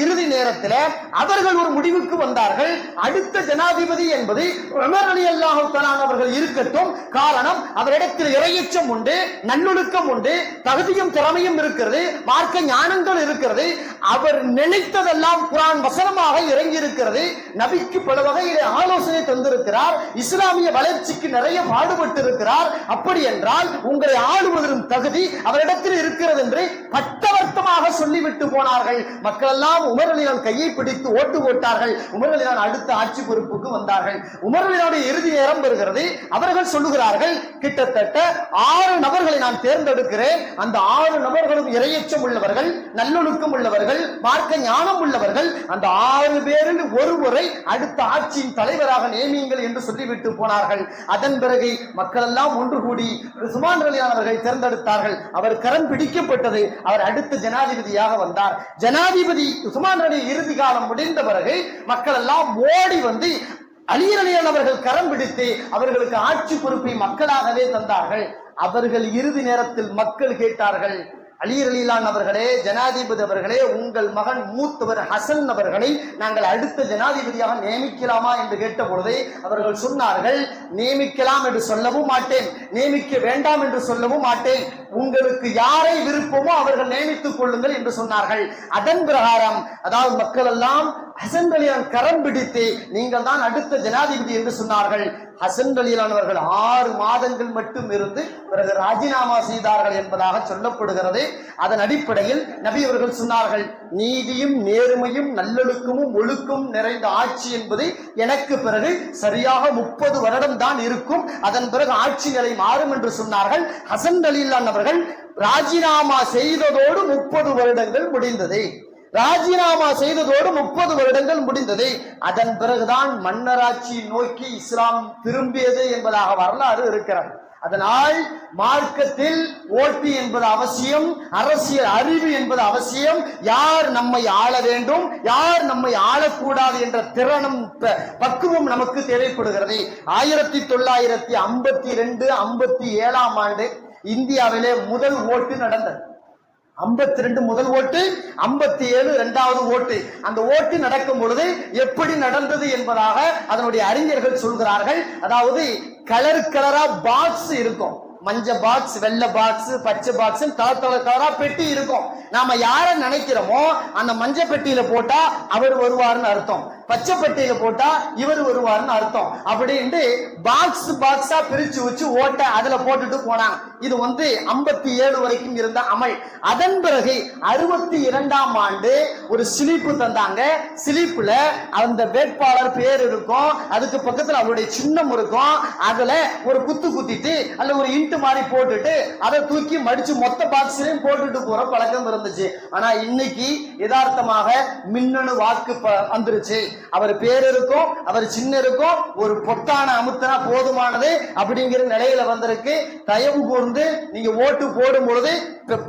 இறுதி நேரத்தில் அவர்கள் ஒரு முடிவுக்கு வந்தார்கள். அடுத்த ஜனாதிபதி என்பது உமர் ரலியல்லாஹு தஆலா அவர்கள் இருக்கட்டும். காரணம், அவரிடத்தில் இறையச்சம் உண்டு, நல்லொழுக்கம் உண்டு, தகுதியும் திறமையும் இருக்கிறது, மார்க்க ஞானங்கள் இருக்கிறது. அவர் நினைத்ததெல்லாம் குர்ஆன் வசனமாக இறங்கி இருக்கிறது. நபிக்கு பல வகையிலே ஆலோசனை தந்திருக்கிறார். இஸ்லாமிய வளர்ச்சிக்கு நிறைய பாடுபட்டு இருக்கிறார். அப்படி என்றால் உங்களை ஆளுவதற்கு தகுதி அவரிடத்தில் இருக்கிறது என்று பட்டவர்த்தமாக சொல்லிவிட்டு போனார்கள். மக்கள் எல்லாம் உமர் ரலியல்லாஹு கையை பிடித்து ஓட்டு போட்டார்கள். உமர் ரலியல்லாஹு அடுத்த ஆட்சி பொறுப்புக்கு வந்தார்கள். உமர் ரலியல்லாஹு இறுதி நேரம் வருகிறது. அவர்கள் சொல்லுகிறார்கள், கிட்டத்தட்ட 6 நபர்களை நான் தேர்ந்தெடுக்கிறேன். அந்த 6 நபர்களும் இறையச்சம் உள்ளவர்கள், நல்லொழுக்கம் உள்ளவர்கள், மார்க்க ஞானம் உள்ளவர்கள். அந்த 6 பேரில் ஒருவரை அடுத்த ஆட்சியின் தலைவராக நியமியுங்கள் என்று சொல்லிவிட்டு போனார்கள். அதன் பிறகு மக்கள் எல்லாம் ஒன்று கூடி உஸ்மான் ரலியல்லாஹு அவர்களை தேர்ந்தெடுத்தார்கள். அவர் கரம் பிடிக்கப்பட்டது. அவர் அடுத்த ஜனாதிபதியாக வந்தார். ஜனாதிபதி உஸ்மான் ரலி இறுதி காலம் முடிந்த பிறகு மக்கள் எல்லாம் ஓடி வந்து அலி ரலியல்லாஹு அவர்கள் கரம் பிடித்து அவர்களுக்கு ஆட்சி பொறுப்பை மக்களாகவே தந்தார்கள். அவர்கள் இறுதி நேரத்தில் மக்கள் கேட்டார்கள், அலி ரலியல்லாஹு அவர்களே, ஜனாதிபதி அவர்களே, உங்கள் மகன் மூத்தவர் ஹசன் அவர்களை நாங்கள் அடுத்த ஜனாதிபதியாக நியமிக்கலாமா என்று கேட்ட பொழுது அவர்கள் சொன்னார்கள், நியமிக்கலாம் என்று சொல்லவும் மாட்டேன், நியமிக்க வேண்டாம் என்று சொல்லவும் மாட்டேன், உங்களுக்கு யாரை விருப்பமோ அவர்கள் நியமித்துக் கொள்ளுங்கள் என்று சொன்னார்கள். அதன் பிரகாரம் அதாவது மக்கள் எல்லாம் ஹசன் ரலியல்லாஹு கரம் பிடித்து நீங்கள் தான் அடுத்த ஜனாதிபதி என்று சொன்னார்கள். ஹசன் ரலியல்லாஹு அவர்கள் 6 மாதங்கள் மட்டும் இருந்து பிறகு ராஜினாமா செய்தார்கள் என்பதாக சொல்லப்படுகிறது. அதன் அடிப்படையில் நபி அவர்கள் சொன்னார்கள், நீதியும் நேர்மையும் நல்லொழுக்கமும் ஒழுக்கம் நிறைந்த ஆட்சி என்பது எனக்கு பிறகு சரியாக 30 வருடம் தான் இருக்கும். அதன் பிறகு ஆட்சி நிலை மாறும் என்று சொன்னார்கள். ஹசன் ரலியல்லாஹு அவர்கள் ராஜினாமா செய்ததோடு 30 வருடங்கள் முடிந்தது. ராஜினாமா செய்ததோடு 30 வருடங்கள் முடிந்தது. அதன் பிறகுதான் மன்னராட்சி நோக்கி இஸ்லாம் திரும்பியது என்பதாக வரலாறு இருக்கிறது. அதனால் மார்க்கத்தில் ஓட்டு என்பது அவசியம், அரசியல் அறிவு என்பது அவசியம். யார் நம்மை ஆள வேண்டும், யார் நம்மை ஆளக்கூடாது என்ற திறனும் பக்குவம் நமக்கு தேவைப்படுகிறது. 1952 57ஆம் ஆண்டு இந்தியாவிலே முதல் ஓட்டு நடந்தது. 52 முதல் ஓட்டு, 57 இரண்டாவது ஓட்டு. அந்த ஓட்டு நடக்கும் பொழுது எப்படி நடந்தது என்பதாக அதனுடைய அறிஞர்கள் சொல்கிறார்கள். அதாவது கலரா பாக்ஸ் இருக்கும், மஞ்ச பாக்ஸ், வெள்ளை பாக்ஸ், பச்சை பாக்ஸ், கலரா பெட்டி இருக்கும். நாம யார நினைக்கிறோமோ அந்த மஞ்ச பெட்டியில போட்டா அவர் வருவார்னு அர்த்தம், பச்சை பெட்டியில போட்டா இவர் வருவார்னு அர்த்தம். அப்படின்னு பாக்ஸா பிரிச்சு வச்சு ஓட்ட அதுல போட்டுட்டு போனாங்க. இது 57 வரைக்கும் இருந்த அமல். அதன் பிறகு 62ஆம் ஆண்டு ஒரு ஸ்லிப் தந்தாங்க. ஸ்லிப்ல அந்த வேட்பாளர் பேர் இருக்கும், அதுக்கு பக்கத்துல அவருடைய சின்னம் இருக்கும். அதுல ஒரு குத்து குத்திட்டு அல்ல ஒரு இன்ட்டு மாதிரி போட்டுட்டு அதை தூக்கி மடிச்சு மொத்த பாக்ஸ்லயும் போட்டுட்டு போற பழக்கம் இருந்துச்சு. ஆனா இன்னைக்கு யதார்த்தமாக மின்னணு வாக்கு வந்துருச்சு. அவர் பேர் இருக்கும், அவர் சின்ன இருக்கும், ஒரு பொத்தான அமுத்தினா போதுமானது அப்படிங்கிற நிலையில வந்திருக்கு. தயவு கூர்ந்து நீங்க ஓட்டு போடும் பொழுது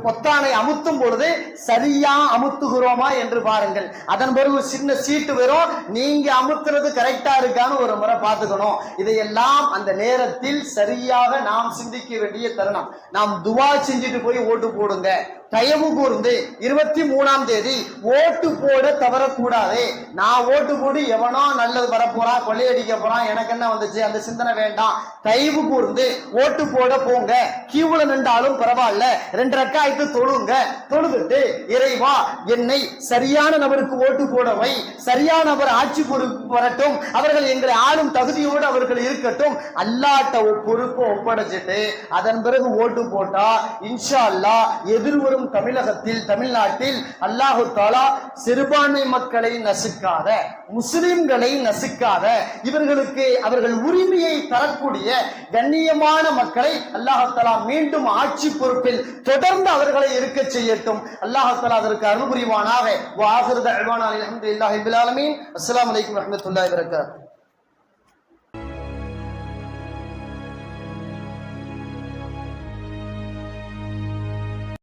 பொத்தானை அமுத்தும் பொழுது சரியா அமுத்துகிறோமா என்று பாருங்கள். அதன் பிறகு சின்ன சீட்டு வரும், நீங்க அமுத்துறது கரெக்டா இருக்கான்னு ஒரு முறை பார்த்துக்கணும். இதையெல்லாம் அந்த நேரத்தில் சரியாக நாம் சிந்திக்க வேண்டிய தருணம். நாம் துவா செஞ்சுட்டு போய் ஓட்டு போடுங்க, தயவு கூர்ந்து 23ஆம் தேதி ஓட்டு போட தவறக்கூடாது. நான் ஓட்டு போட்டு எவனோ நல்லது வரப்போறான், கொள்ளையடிக்க போறான், எனக்கு என்ன வந்துச்சு அந்த சிந்தனை வேண்டாம். தயவு கூர்ந்து ஓட்டு போட போங்க. கியூல நின்றாலும் பரவாயில்ல, 2 ரக்காயத்து தொழுங்க. தொழுதுட்டு இறைவா என்னை சரியான நபருக்கு ஓட்டு போடவை, சரியான நபர் ஆட்சி பொறுப்பு வரட்டும், அவர்கள் எங்களை ஆளும் தகுதியோடு அவர்கள் இருக்கட்டும், அல்லாட்ட பொறுப்பை ஒப்படைச்சிட்டு அதன் பிறகு ஓட்டு போட்டா இன்ஷா அல்லாஹ் எதிர்வரும் தமிழகத்தில், தமிழ்நாட்டில் அல்லாஹு தஆலா சிறுபான்மை மக்களை நசுக்காத, முஸ்லிம்களை நசுக்காத, இவர்களுக்கு அவர்கள் உரிமையை தரக்கூடிய கண்ணியமான மக்களை அல்லாஹு தஆலா மீண்டும் ஆட்சி பொறுப்பில் தொடர்ந்து அவர்களை இருக்க செய்யட்டும். அல்லாஹு தஆலா அதற்கு அருள் புரிவானாக. வ ஆகிரு தஅவானா அல்ஹம்துலில்லாஹி ரப்பில் ஆலமீன். அஸ்ஸலாமு அலைக்கும் வரஹ்மத்துல்லாஹி வபரகாத்துஹு.